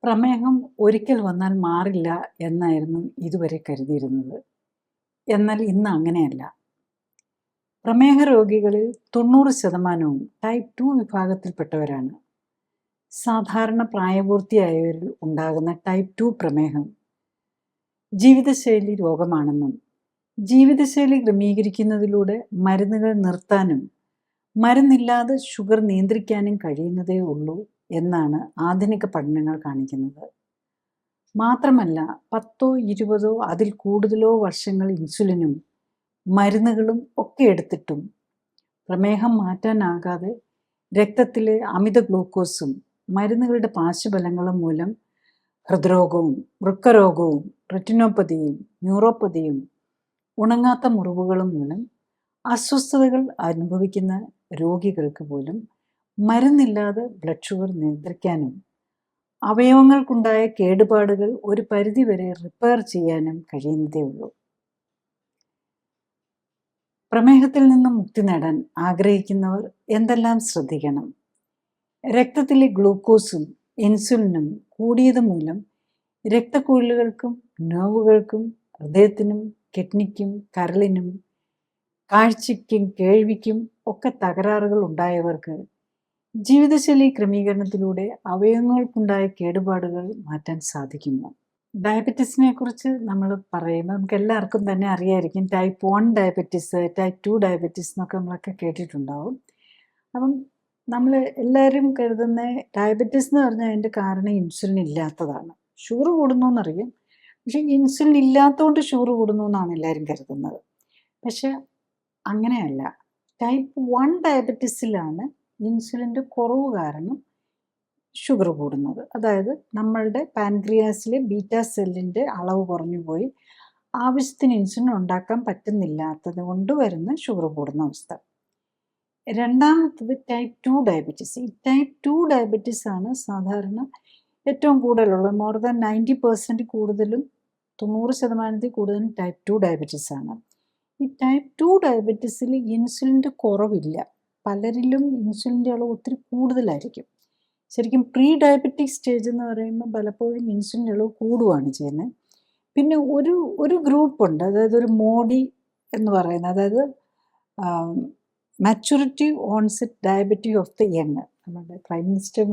പ്രമേഹം ഒരിക്കൽ വന്നാൽ മാറില്ല എന്നായിരുന്നു ഇതുവരെ കരുതിയിരുന്നത്. എന്നാൽ ഇന്ന് അങ്ങനെയല്ല. പ്രമേഹ രോഗികളിൽ 90% ടൈപ്പ് 2 വിഭാഗത്തിൽപ്പെട്ടവരാണ്. സാധാരണ പ്രായപൂർത്തിയായവരിൽ ഉണ്ടാകുന്ന ടൈപ്പ് 2 പ്രമേഹം ജീവിതശൈലി രോഗമാണെന്നും ജീവിതശൈലി ക്രമീകരിക്കുന്നതിലൂടെ മരുന്നുകൾ നിർത്താനും മരുന്നില്ലാതെ ഷുഗർ നിയന്ത്രിക്കാനും കഴിയുന്നതേ ഉള്ളൂ എന്നാണ് ആധുനിക പഠനങ്ങൾ കാണിക്കുന്നത്. മാത്രമല്ല 10 20 അതിൽ കൂടുതലോ വർഷങ്ങൾ ഇൻസുലിനും മരുന്നുകളും ഒക്കെ എടുത്തിട്ടും പ്രമേഹം മാറ്റാനാകാതെ രക്തത്തിലെ അമിത ഗ്ലൂക്കോസും മരുന്നുകളുടെ പാർശ്വഫലങ്ങളും മൂലം ഹൃദ്രോഗവും വൃക്കരോഗവും റെറ്റിനോപ്പതിയും ന്യൂറോപ്പതിയും ഉണങ്ങാത്ത മുറിവുകളും മൂലം അസ്വസ്ഥതകൾ അനുഭവിക്കുന്ന രോഗികൾക്ക് പോലും മരുന്നില്ലാതെ ബ്ലഡ് ഷുഗർ നിയന്ത്രിക്കാനും അവയവങ്ങൾക്കുണ്ടായ കേടുപാടുകൾ ഒരു പരിധിവരെ റിപ്പയർ ചെയ്യാനും കഴിയുന്നതേ ഉള്ളൂ. പ്രമേഹത്തിൽ നിന്നും മുക്തി നേടാൻ ആഗ്രഹിക്കുന്നവർ എന്തെല്ലാം ശ്രദ്ധിക്കണം? രക്തത്തിലെ ഗ്ലൂക്കോസും ഇൻസുലിനും കൂടിയത് മൂലം രക്തക്കുഴലുകൾക്കും നെർവുകൾക്കും ഹൃദയത്തിനും കിഡ്നിക്കും കരളിനും കാഴ്ചയ്ക്കും കേൾവിക്കും ഒക്കെ തകരാറുകൾ ഉണ്ടായവർക്ക് ജീവിതശൈലി ക്രമീകരണത്തിലൂടെ അവയവങ്ങൾക്കുണ്ടായ കേടുപാടുകൾ മാറ്റാൻ സാധിക്കുമോ? ഡയബറ്റീസിനെ കുറിച്ച് നമ്മൾ പറയുമ്പോൾ നമുക്ക് എല്ലാവർക്കും തന്നെ അറിയായിരിക്കും. ടൈപ്പ് 1 ഡയബറ്റീസ്, ടൈപ്പ് 2 ഡയബറ്റീസ് എന്നൊക്കെ നമ്മളൊക്കെ കേട്ടിട്ടുണ്ടാവും. അപ്പം നമ്മൾ എല്ലാവരും കരുതുന്ന ഡയബറ്റീസ് എന്ന് പറഞ്ഞാൽ അതിൻ്റെ കാരണം ഇൻസുലിൻ ഇല്ലാത്തതാണ്. ഷുഗർ കൂടുന്നു എന്നറിയാം, പക്ഷേ ഇൻസുലിൻ ഇല്ലാത്തതുകൊണ്ട് ഷുഗർ കൂടുന്നു എന്നാണ് എല്ലാവരും കരുതുന്നത്. പക്ഷെ അങ്ങനെയല്ല. ടൈപ്പ് 1 ഡയബറ്റീസിലാണ് ഇൻസുലിൻ്റെ കുറവ് കാരണം ഷുഗർ കൂടുന്നത്. അതായത് നമ്മളുടെ പാൻക്രിയാസിലെ ബീറ്റാ സെല്ലിൻ്റെ അളവ് കുറഞ്ഞു പോയി ആവശ്യത്തിന് ഇൻസുലിൻ ഉണ്ടാക്കാൻ പറ്റുന്നില്ലാത്തത് കൊണ്ട് വരുന്ന ഷുഗർ കൂടുന്ന അവസ്ഥ. രണ്ടാമത്തത് ടൈപ്പ് 2 ഡയബറ്റീസ്. ഈ ടൈപ്പ് 2 ഡയബറ്റീസ് ആണ് സാധാരണ ഏറ്റവും കൂടുതലുള്ളത്. മോർ ദാൻ 90% കൂടുതലും 90% കൂടുതലും ടൈപ്പ് 2 ഡയബറ്റീസ് ആണ്. ഈ ടൈപ്പ് 2 ഡയബറ്റീസിൽ ഇൻസുലിൻ്റെ കുറവില്ല. പലരിലും ഇൻസുലിൻ്റെ അളവ് ഒത്തിരി കൂടുതലായിരിക്കും. ശരിക്കും പ്രീ ഡയബറ്റിക് സ്റ്റേജ് എന്ന് പറയുമ്പോൾ പലപ്പോഴും ഇൻസുലിൻ്റെ അളവ് കൂടുകയാണ് ചെയ്യുന്നത്. പിന്നെ ഒരു ഗ്രൂപ്പുണ്ട്, അതായത് ഒരു മോഡി എന്ന് പറയുന്നത്, അതായത് maturity onset diabetic of the young. നമ്മുടെ പ്രൈം മിനിസ്റ്റർ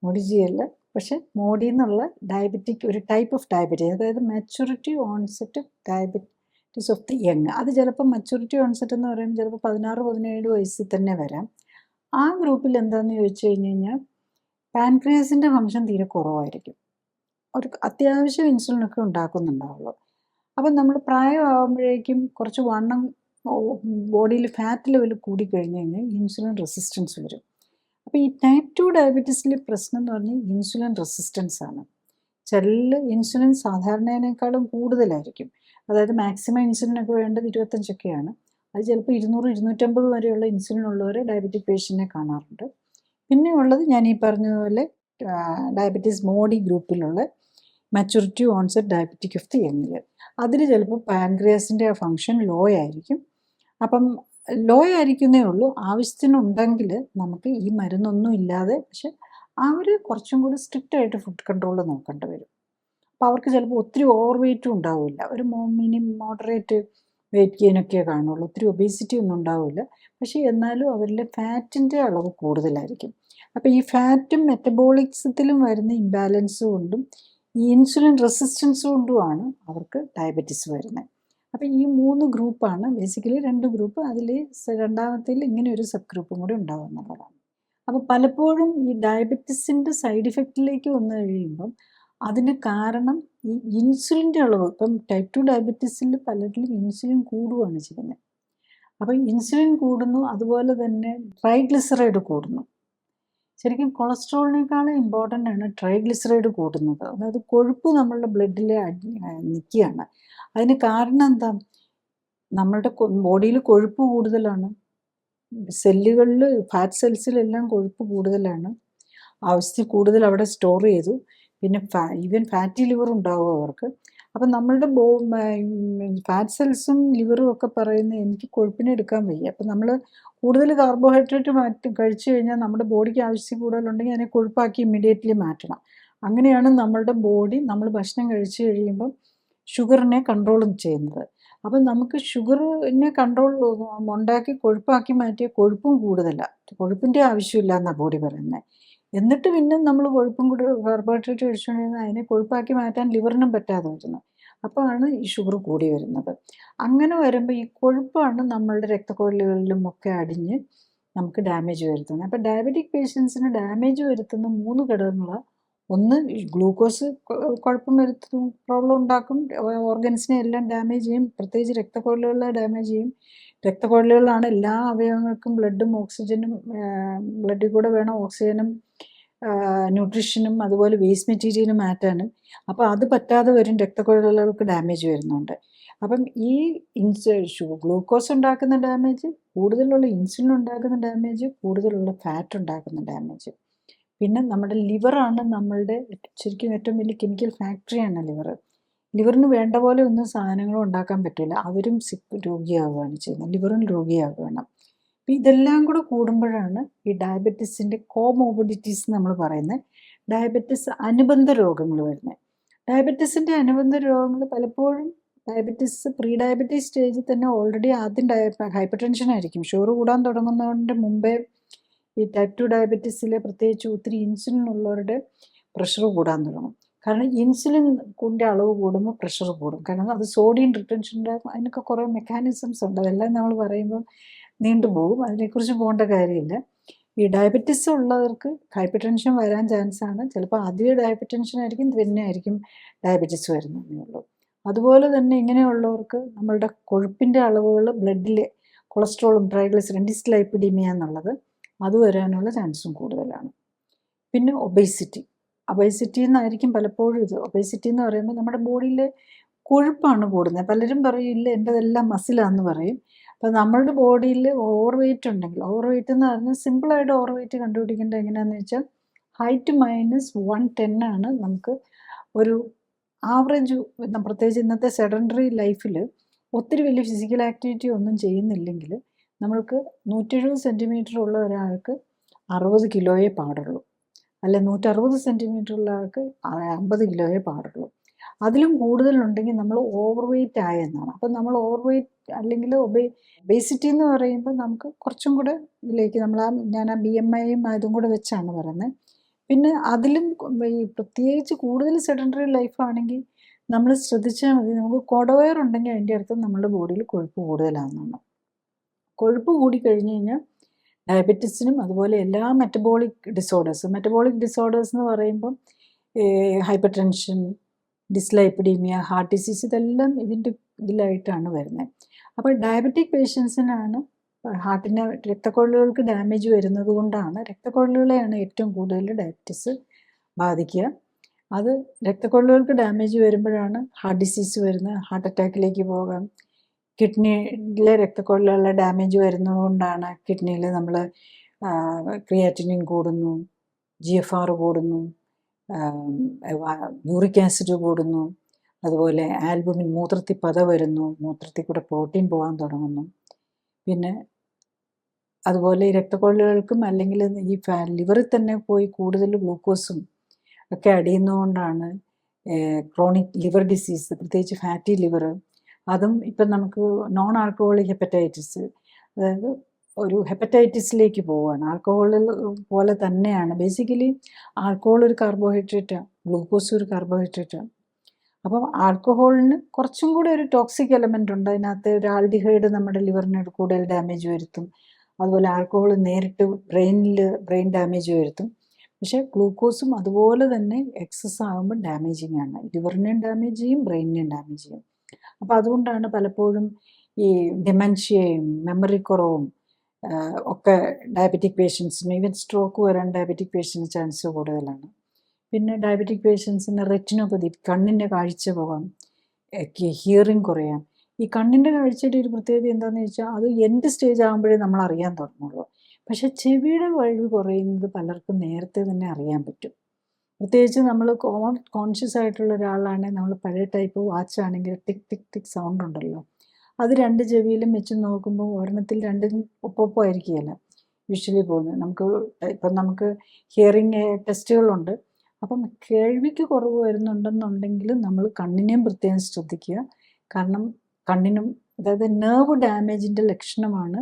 മോഡിജിയല്ല, പക്ഷെ മോഡി എന്നുള്ള ഡയബറ്റിക് ഒരു ടൈപ്പ് ഓഫ് ഡയബറ്റിക്, അതായത് maturity onset diabetes of the young. അത് ചിലപ്പോൾ മാച്യൂരിറ്റി ഓൺസെറ്റ് എന്ന് പറയുമ്പോൾ ചിലപ്പോൾ 16-17 വയസ്സിൽ തന്നെ വരാം. ആ ഗ്രൂപ്പിൽ എന്താണെന്ന് ചോദിച്ചു കഴിഞ്ഞ് കഴിഞ്ഞാൽ പാൻക്രിയാസിൻ്റെ ഫംഗ്ഷൻ തീരെ കുറവായിരിക്കും. ഒരു അത്യാവശ്യം ഇൻസുലിനൊക്കെ ഉണ്ടാക്കുന്നുണ്ടാവുള്ളൂ. അപ്പം നമ്മൾ പ്രായമാകുമ്പോഴേക്കും കുറച്ച് വണ്ണം ബോഡിയിൽ ഫാറ്റ് ലെവൽ കൂടിക്കഴിഞ്ഞ് കഴിഞ്ഞാൽ ഇൻസുലിൻ റെസിസ്റ്റൻസ് വരും. അപ്പോൾ ഈ ടൈപ്പ് 2 ഡയബറ്റീസിലെ പ്രശ്നം എന്ന് പറഞ്ഞാൽ ഇൻസുലിൻ റെസിസ്റ്റൻസ് ആണ്. ചില ഇൻസുലിൻ സാധാരണേനേക്കാളും കൂടുതലായിരിക്കും. അതായത് മാക്സിമം ഇൻസുലിനൊക്കെ വേണ്ടത് 25ഒക്കെയാണ്. അത് ചിലപ്പോൾ 200-250 വരെയുള്ള ഇൻസുലിൻ ഉള്ളവരെ ഡയബറ്റിക് പേഷ്യൻറ്റിനെ കാണാറുണ്ട്. പിന്നെ ഉള്ളത് ഞാൻ ഈ പറഞ്ഞതുപോലെ ഡയബറ്റീസ് മോഡി ഗ്രൂപ്പിലുള്ള maturity onset diabetic of the യങ്ങിൽ. അതിൽ ചിലപ്പോൾ പാൻക്രിയാസിൻ്റെ ഫങ്ഷൻ ലോ ആയിരിക്കും. അപ്പം ലോ ആയിരിക്കുന്നേ ഉള്ളൂ. ആവശ്യത്തിനുണ്ടെങ്കിൽ നമുക്ക് ഈ മരുന്നൊന്നും ഇല്ലാതെ, പക്ഷെ അവർ കുറച്ചും കൂടി സ്ട്രിക്റ്റ് ആയിട്ട് ഫുഡ് കൺട്രോൾ നോക്കേണ്ടി വരും. അപ്പോൾ അവർക്ക് ചിലപ്പോൾ ഒത്തിരി ഓവർ വെയ്റ്റും ഉണ്ടാവില്ല. ഒരു മോഡറേറ്റ് വെയിറ്റ് ഗെയിനൊക്കെ കാണുള്ളൂ. ഒത്തിരി ഒബേസിറ്റി ഒന്നും ഉണ്ടാവില്ല. പക്ഷേ എന്നാലും അവരിലെ ഫാറ്റിൻ്റെ അളവ് കൂടുതലായിരിക്കും. അപ്പോൾ ഈ ഫാറ്റും മെറ്റബോളിക്സത്തിലും വരുന്ന ഇംബാലൻസ് കൊണ്ടും ഈ ഇൻസുലിൻ റെസിസ്റ്റൻസ് കൊണ്ടുമാണ് അവർക്ക് ഡയബറ്റീസ് വരുന്നത്. അപ്പോൾ ഈ 3 ഗ്രൂപ്പാണ് ബേസിക്കലി. 2 ഗ്രൂപ്പ്, അതിൽ രണ്ടാമത്തേൽ ഇങ്ങനെ ഒരു സബ് ഗ്രൂപ്പും കൂടി ഉണ്ടാവും എന്നുള്ളതാണ്. അപ്പോൾ പലപ്പോഴും ഈ ഡയബറ്റീസിൻ്റെ സൈഡ് ഇഫക്റ്റിലേക്ക് വന്നു കഴിയുമ്പം അതിന് കാരണം ഈ ഇൻസുലിൻ്റെ അളവ്. ഇപ്പം ടൈപ്പ് 2 ഡയബറ്റീസിൽ പലരിലും ഇൻസുലിൻ കൂടുകയാണ് ചെയ്യുന്നത്. അപ്പം ഇൻസുലിൻ കൂടുന്നു, അതുപോലെ തന്നെ ട്രൈഗ്ലിസറൈഡ് കൂടുന്നു. ശരിക്കും കൊളസ്ട്രോളിനേക്കാളും ഇമ്പോർട്ടൻ്റ് ആണ് ട്രൈഗ്ലിസറൈഡ് കൂടുന്നത്. അതായത് കൊഴുപ്പ് നമ്മളുടെ ബ്ലഡിൽ നിൽക്കുകയാണ്. അതിന് കാരണം എന്താ? നമ്മളുടെ ബോഡിയിൽ കൊഴുപ്പ് കൂടുതലാണ്. സെല്ലുകളിൽ ഫാറ്റ് സെൽസിലെല്ലാം കൊഴുപ്പ് കൂടുതലാണ്. ആവശ്യത്തിൽ കൂടുതൽ അവിടെ സ്റ്റോർ ചെയ്തു. പിന്നെ ഈവൻ ഫാറ്റി ലിവർ ഉണ്ടാവും അവർക്ക്. അപ്പം നമ്മളുടെ ഫാറ്റ് സെൽസും ലിവറും ഒക്കെ പറയുന്നത് എനിക്ക് കൊഴുപ്പിനെ എടുക്കാൻ വയ്യ. അപ്പം നമ്മൾ കൂടുതൽ കാർബോഹൈഡ്രേറ്റ് കഴിച്ചു കഴിഞ്ഞാൽ നമ്മുടെ ബോഡിക്ക് ആവശ്യത്തിൽ കൂടുതലുണ്ടെങ്കിൽ അതിനെ കൊഴുപ്പാക്കി ഇമ്മീഡിയറ്റ്ലി മാറ്റണം. അങ്ങനെയാണ് നമ്മളുടെ ബോഡി നമ്മൾ ഭക്ഷണം കഴിച്ചു കഴിയുമ്പം ഷുഗറിനെ കൺട്രോൾ ചെയ്യുന്നത്. അപ്പം നമുക്ക് ഷുഗറിനെ കൺട്രോൾ ഉണ്ടാക്കി കൊഴുപ്പാക്കി മാറ്റിയ കൊഴുപ്പും കൂടുതലാണ്. കൊഴുപ്പിൻ്റെ ആവശ്യമില്ല എന്നാണ് ബോഡി പറയുന്നത്. എന്നിട്ട് പിന്നെ നമ്മൾ കൊഴുപ്പും കൂടി കാർബോഹൈഡ്രേറ്റ് കഴിച്ചുകൊണ്ടിരുന്നത് അതിനെ കൊഴുപ്പാക്കി മാറ്റാൻ ലിവറിനും പറ്റാതെ വരുന്നു. അപ്പോഴാണ് ഈ ഷുഗർ കൂടി വരുന്നത്. അങ്ങനെ വരുമ്പോൾ ഈ കൊഴുപ്പാണ് നമ്മളുടെ രക്തക്കുഴലുകളിലും ഒക്കെ അടിഞ്ഞ് നമുക്ക് ഡാമേജ് വരുത്തുന്നത്. അപ്പോൾ ഡയബറ്റിക് പേഷ്യൻസിന് ഡാമേജ് വരുത്തുന്ന 3 ഘടകങ്ങളാണ്. ഒന്ന് ഗ്ലൂക്കോസ് കുഴപ്പം വരുത്തും, പ്രോബ്ലം ഉണ്ടാക്കും, ഓർഗൻസിനെ എല്ലാം ഡാമേജ് ചെയ്യും, പ്രത്യേകിച്ച് രക്തക്കുഴലുകളെ ഡാമേജ് ചെയ്യും. രക്തക്കുഴലുകളാണ് എല്ലാ അവയവങ്ങൾക്കും ബ്ലഡും ഓക്സിജനും, ബ്ലഡിൽ കൂടെ വേണം ഓക്സിജനും ന്യൂട്രീഷനും അതുപോലെ വേസ്റ്റ് മെറ്റീരിയലും മാറ്റാനും. അപ്പോൾ അത് പറ്റാതെ വരും, രക്തക്കുഴലുകൾക്ക് ഡാമേജ് വരുന്നുണ്ട്. അപ്പം ഈ ഗ്ലൂക്കോസ് ഉണ്ടാക്കുന്ന ഡാമേജ്, കൂടുതലുള്ള ഇൻസുലിൻ ഉണ്ടാക്കുന്ന ഡാമേജ്, കൂടുതലുള്ള ഫാറ്റ് ഉണ്ടാക്കുന്ന ഡാമേജ്. പിന്നെ നമ്മുടെ ലിവറാണ് നമ്മളുടെ ശരിക്കും ഏറ്റവും വലിയ കെമിക്കൽ ഫാക്ടറിയാണ് ലിവർ. ലിവറിന് വേണ്ട പോലെ ഒന്നും സാധനങ്ങളും ഉണ്ടാക്കാൻ പറ്റില്ല. അവരും രോഗിയാവുകയാണ് ചെയ്യുന്നത്, ലിവറും രോഗിയാവുകയാണ്. അപ്പം ഇതെല്ലാം കൂടെ കൂടുമ്പോഴാണ് ഈ ഡയബറ്റീസിൻ്റെ കോമോബിഡിറ്റീസ് നമ്മൾ പറയുന്നത്, ഡയബറ്റിസ് അനുബന്ധ രോഗങ്ങൾ വരുന്നത്. ഡയബറ്റീസിൻ്റെ അനുബന്ധ രോഗങ്ങൾ പലപ്പോഴും പ്രീ ഡയബറ്റീസ് സ്റ്റേജിൽ തന്നെ ഓൾറെഡി ആദ്യം ഹൈപ്പർ ടെൻഷൻ ആയിരിക്കും. ഷുഗർ കൂടാൻ തുടങ്ങുന്നതിൻ്റെ മുമ്പേ ഈ ടൈപ്പ് 2 ഡയബറ്റീസിലെ പ്രത്യേകിച്ച് ഒത്തിരി ഇൻസുലിൻ ഉള്ളവരുടെ പ്രഷർ കൂടാൻ തുടങ്ങും. കാരണം ഇൻസുലിൻ്റെ അളവ് കൂടുമ്പോൾ പ്രഷർ കൂടും. കാരണം അത് സോഡിയം റിട്ടൻഷൻ്റെ അതിനൊക്കെ കുറേ മെക്കാനിസംസ് ഉണ്ട്. അതെല്ലാം നമ്മൾ പറയുമ്പോൾ നീണ്ടുപോകും, അതിനെക്കുറിച്ച് പോകേണ്ട കാര്യമില്ല. ഈ ഡയബറ്റീസ് ഉള്ളവർക്ക് ഹൈപ്പർ ടെൻഷൻ വരാൻ ചാൻസാണ്. ചിലപ്പോൾ ആദ്യം ഹൈപ്പർ ടെൻഷൻ ആയിരിക്കും, പിന്നെ ആയിരിക്കും ഡയബറ്റീസ് വരുന്നതേ ഉള്ളൂ. അതുപോലെ തന്നെ ഇങ്ങനെയുള്ളവർക്ക് നമ്മളുടെ കൊഴുപ്പിൻ്റെ അളവുകൾ ബ്ലഡിലെ കൊളസ്ട്രോളും ട്രൈഗ്ലിസറിൻ ഡിസ്ലൈപ്പിഡീമിയ എന്നുള്ളത് അത് വരാനുള്ള ചാൻസും കൂടുതലാണ്. പിന്നെ ഒബേസിറ്റി എന്നായിരിക്കും പലപ്പോഴും ഇത്. ഒബേസിറ്റി എന്ന് പറയുമ്പോൾ നമ്മുടെ ബോഡിയിലെ കൊഴുപ്പാണ് കൂടുന്നത്. പലരും പറയും ഇല്ല എൻ്റെതെല്ലാം മസിലാന്ന് പറയും. അപ്പോൾ നമ്മളുടെ ബോഡിയിൽ ഓവർ വെയിറ്റ് ഉണ്ടെങ്കിൽ, ഓവർ വെയിറ്റ് എന്ന് പറഞ്ഞാൽ സിമ്പിളായിട്ട് ഓവർ വെയിറ്റ് കണ്ടുപിടിക്കേണ്ടത് എങ്ങനെയാണെന്ന് വെച്ചാൽ ഹൈറ്റ് -110 ആണ് നമുക്ക് ഒരു ആവറേജ്. പ്രത്യേകിച്ച് ഇന്നത്തെ സെഡൻഡറി ലൈഫിൽ ഒത്തിരി വലിയ ഫിസിക്കൽ ആക്ടിവിറ്റി ഒന്നും ചെയ്യുന്നില്ലെങ്കിൽ നമ്മൾക്ക് 170 സെൻറ്റിമീറ്റർ ഉള്ള ഒരാൾക്ക് 60 കിലോയെ പാടുള്ളൂ, അല്ല 160 സെൻറ്റിമീറ്റർ ഉള്ള ആൾക്ക് 50 കിലോയെ പാടുള്ളൂ. അതിലും കൂടുതലുണ്ടെങ്കിൽ നമ്മൾ ഓവർ വെയിറ്റ് ആയെന്നാണ്. അപ്പം നമ്മൾ ഓവർ വെയിറ്റ് അല്ലെങ്കിൽ ഒബേസിറ്റി എന്ന് പറയുമ്പോൾ നമുക്ക് കുറച്ചും കൂടെ ഇതിലേക്ക് ഞാൻ ആ BMIയും അതും കൂടെ വെച്ചാണ് പറയുന്നത്. പിന്നെ അതിലും ഈ പ്രത്യേകിച്ച് കൂടുതൽ സെഡൻഡറി ലൈഫാണെങ്കിൽ നമ്മൾ ശ്രദ്ധിച്ചാൽ മതി, നമുക്ക് കൊടവയറുണ്ടെങ്കിൽ അതിൻ്റെ അർത്ഥം നമ്മുടെ ബോഡിയിൽ കൊഴുപ്പ് കൂടുതലാണെന്നാണ്. കൊഴുപ്പ് കൂടിക്കഴിഞ്ഞ് കഴിഞ്ഞാൽ ഡയബറ്റീസിനും അതുപോലെ എല്ലാ മെറ്റബോളിക് ഡിസോർഡേഴ്സ് എന്ന് പറയുമ്പം hyper tension, dyslipidaemia, heart disease, ഇതെല്ലാം ഇതിലായിട്ടാണ് വരുന്നത്. അപ്പോൾ ഡയബറ്റിക് പേഷ്യൻസിനാണ് ഹാർട്ടിന് രക്തക്കുഴലുകൾക്ക് ഡാമേജ് വരുന്നത് കൊണ്ടാണ്, രക്തക്കുഴലുകളെയാണ് ഏറ്റവും കൂടുതൽ ഡയബറ്റീസ് ബാധിക്കുക. അത് രക്തക്കുഴലുകൾക്ക് ഡാമേജ് വരുമ്പോഴാണ് ഹാർട്ട് ഡിസീസ് വരുന്നത്, ഹാർട്ട് അറ്റാക്കിലേക്ക് പോകാം. കിഡ്നിയിലെ രക്തക്കുഴലുകളുടെ ഡാമേജ് വരുന്നത് കൊണ്ടാണ് കിഡ്നിയിൽ നമ്മൾ ക്രിയാറ്റിനിൻ കൂടുന്നു, GFR കൂടുന്നു, യൂറിക് ആസിഡ് കൂടുന്നു, അതുപോലെ ആൽബുമിൻ, മൂത്രത്തിൽ പത വരുന്നു, മൂത്രത്തിൽ കൂടെ പ്രോട്ടീൻ പോകാൻ തുടങ്ങുന്നു. പിന്നെ അതുപോലെ ഈ രക്തക്കുഴലുകൾക്കും അല്ലെങ്കിൽ ഈ ലിവറിൽ തന്നെ പോയി കൂടുതൽ ഗ്ലൂക്കോസും ഒക്കെ അടിയുന്നതുകൊണ്ടാണ് ക്രോണിക് ലിവർ ഡിസീസ്, പ്രത്യേകിച്ച് ഫാറ്റി ലിവർ. അതും ഇപ്പം നമുക്ക് നോൺ ആൽക്കഹോളിക് ഹെപ്പറ്റൈറ്റിസ്, അതായത് ഒരു ഹെപ്പറ്റൈറ്റിസിലേക്ക് പോവുകയാണ്. ആൽക്കഹോളിൽ പോലെ തന്നെയാണ് ബേസിക്കലി. ആൽക്കഹോൾ ഒരു കാർബോഹൈഡ്രേറ്റാണ്, ഗ്ലൂക്കോസ് ഒരു കാർബോഹൈഡ്രേറ്റാണ്. അപ്പം ആൽക്കഹോളിന് കുറച്ചും കൂടെ ഒരു ടോക്സിക് എലമെൻ്റ് ഉണ്ട് അതിനകത്ത്. ഒരു ആൽഡിഹൈഡ് നമ്മുടെ ലിവറിന് കൂടുതൽ ഡാമേജ് വരുത്തും. അതുപോലെ ആൽക്കഹോൾ നേരിട്ട് ബ്രെയിൻ ഡാമേജ് വരുത്തും. പക്ഷേ ഗ്ലൂക്കോസും അതുപോലെ തന്നെ എക്സസ് ആകുമ്പോൾ ഡാമേജിങ് ആണ്, ലിവറിനെയും ഡാമേജ് ചെയ്യും, ബ്രെയിനിനെയും ഡാമേജ് ചെയ്യും. അപ്പോൾ അതുകൊണ്ടാണ് പലപ്പോഴും ഈ ഡിമെൻഷ്യയും മെമ്മറി കുറവും ഒക്കെ ഡയബറ്റിക് പേഷ്യൻസിന്, ഈവൻ സ്ട്രോക്ക് വരാൻ ഡയബറ്റിക് പേഷ്യൻസിന് ചാൻസ് കൂടുതലാണ്. പിന്നെ ഡയബറ്റിക് പേഷ്യൻസിന് റെറ്റിനോപ്പതി, കണ്ണിൻ്റെ കാഴ്ച പോകാം, ഹിയറിങ് കുറയാം. ഈ കണ്ണിൻ്റെ കാഴ്ചയുടെ ഒരു പ്രത്യേകത എന്താണെന്ന് വെച്ചാൽ അത് എൻഡ് സ്റ്റേജ് ആകുമ്പോഴേ നമ്മൾ അറിയാൻ തുടങ്ങുള്ളൂ. പക്ഷേ ചെവിയുടെ കഴിവ് കുറയുന്നത് പലർക്കും നേരത്തെ തന്നെ അറിയാൻ പറ്റും. പ്രത്യേകിച്ച് നമ്മൾ കോൺഷ്യസ് ആയിട്ടുള്ള ഒരാളാണെങ്കിൽ, നമ്മൾ പഴയ ടൈപ്പ് വാച്ച് ആണെങ്കിൽ ടിക് ടിക് ടിക് സൗണ്ട് ഉണ്ടല്ലോ, അത് 2 ചെവിയിലും വെച്ച് നോക്കുമ്പോൾ ഒരെണ്ണത്തിൽ രണ്ടും ഒപ്പമായിരിക്കുകയല്ല യൂഷ്വലി പോകുന്നത്. ഇപ്പം നമുക്ക് ഹിയറിങ് ടെസ്റ്റുകളുണ്ട്. അപ്പം കേൾവിക്ക് കുറവ് വരുന്നുണ്ടെന്നുണ്ടെങ്കിൽ നമ്മൾ കണ്ണിനെയും പ്രത്യേകം ശ്രദ്ധിക്കുക. കാരണം കണ്ണിനും, അതായത് നെർവ് ഡാമേജിൻ്റെ ലക്ഷണമാണ്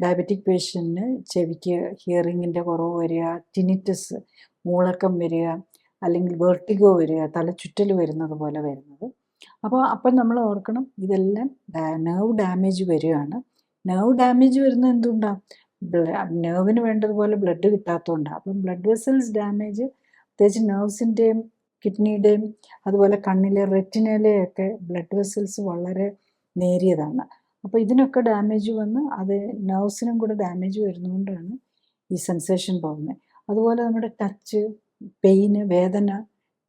ഡയബറ്റിക് പേഷ്യൻറ്റിന് ചെവിക്ക് ഹിയറിങ്ങിൻ്റെ കുറവ് വരിക, ടിനിറ്റസ് മൂളക്കം വരിക, അല്ലെങ്കിൽ വെർട്ടിഗോ വരിക, തലചുറ്റൽ വരുന്നത് പോലെ വരുന്നത്. അപ്പം നമ്മൾ ഓർക്കണം, ഇതെല്ലാം നെർവ് ഡാമേജ് വരികയാണ്. നെർവ് ഡാമേജ് വരുന്നത് എന്തുകൊണ്ടാണ്? നെർവിന് വേണ്ടതുപോലെ ബ്ലഡ് കിട്ടാത്തതുകൊണ്ടാണ്. അപ്പം ബ്ലഡ് വെസൽസ് ഡാമേജ് പ്രത്യേകിച്ച് നെർവ്സിൻ്റെയും കിഡ്നിയുടെയും അതുപോലെ കണ്ണിലെ റെറ്റിനയിലെയൊക്കെ ബ്ലഡ് വെസൽസ് വളരെ നേരിയതാണ്. അപ്പോൾ ഇതിനൊക്കെ ഡാമേജ് വന്ന് അത് നെർവ്സിനും കൂടെ ഡാമേജ് വരുന്നതുകൊണ്ടാണ് ഈ സെൻസേഷൻ പോകുന്നത്. അതുപോലെ നമ്മുടെ ടച്ച്, പെയിന്, വേദന,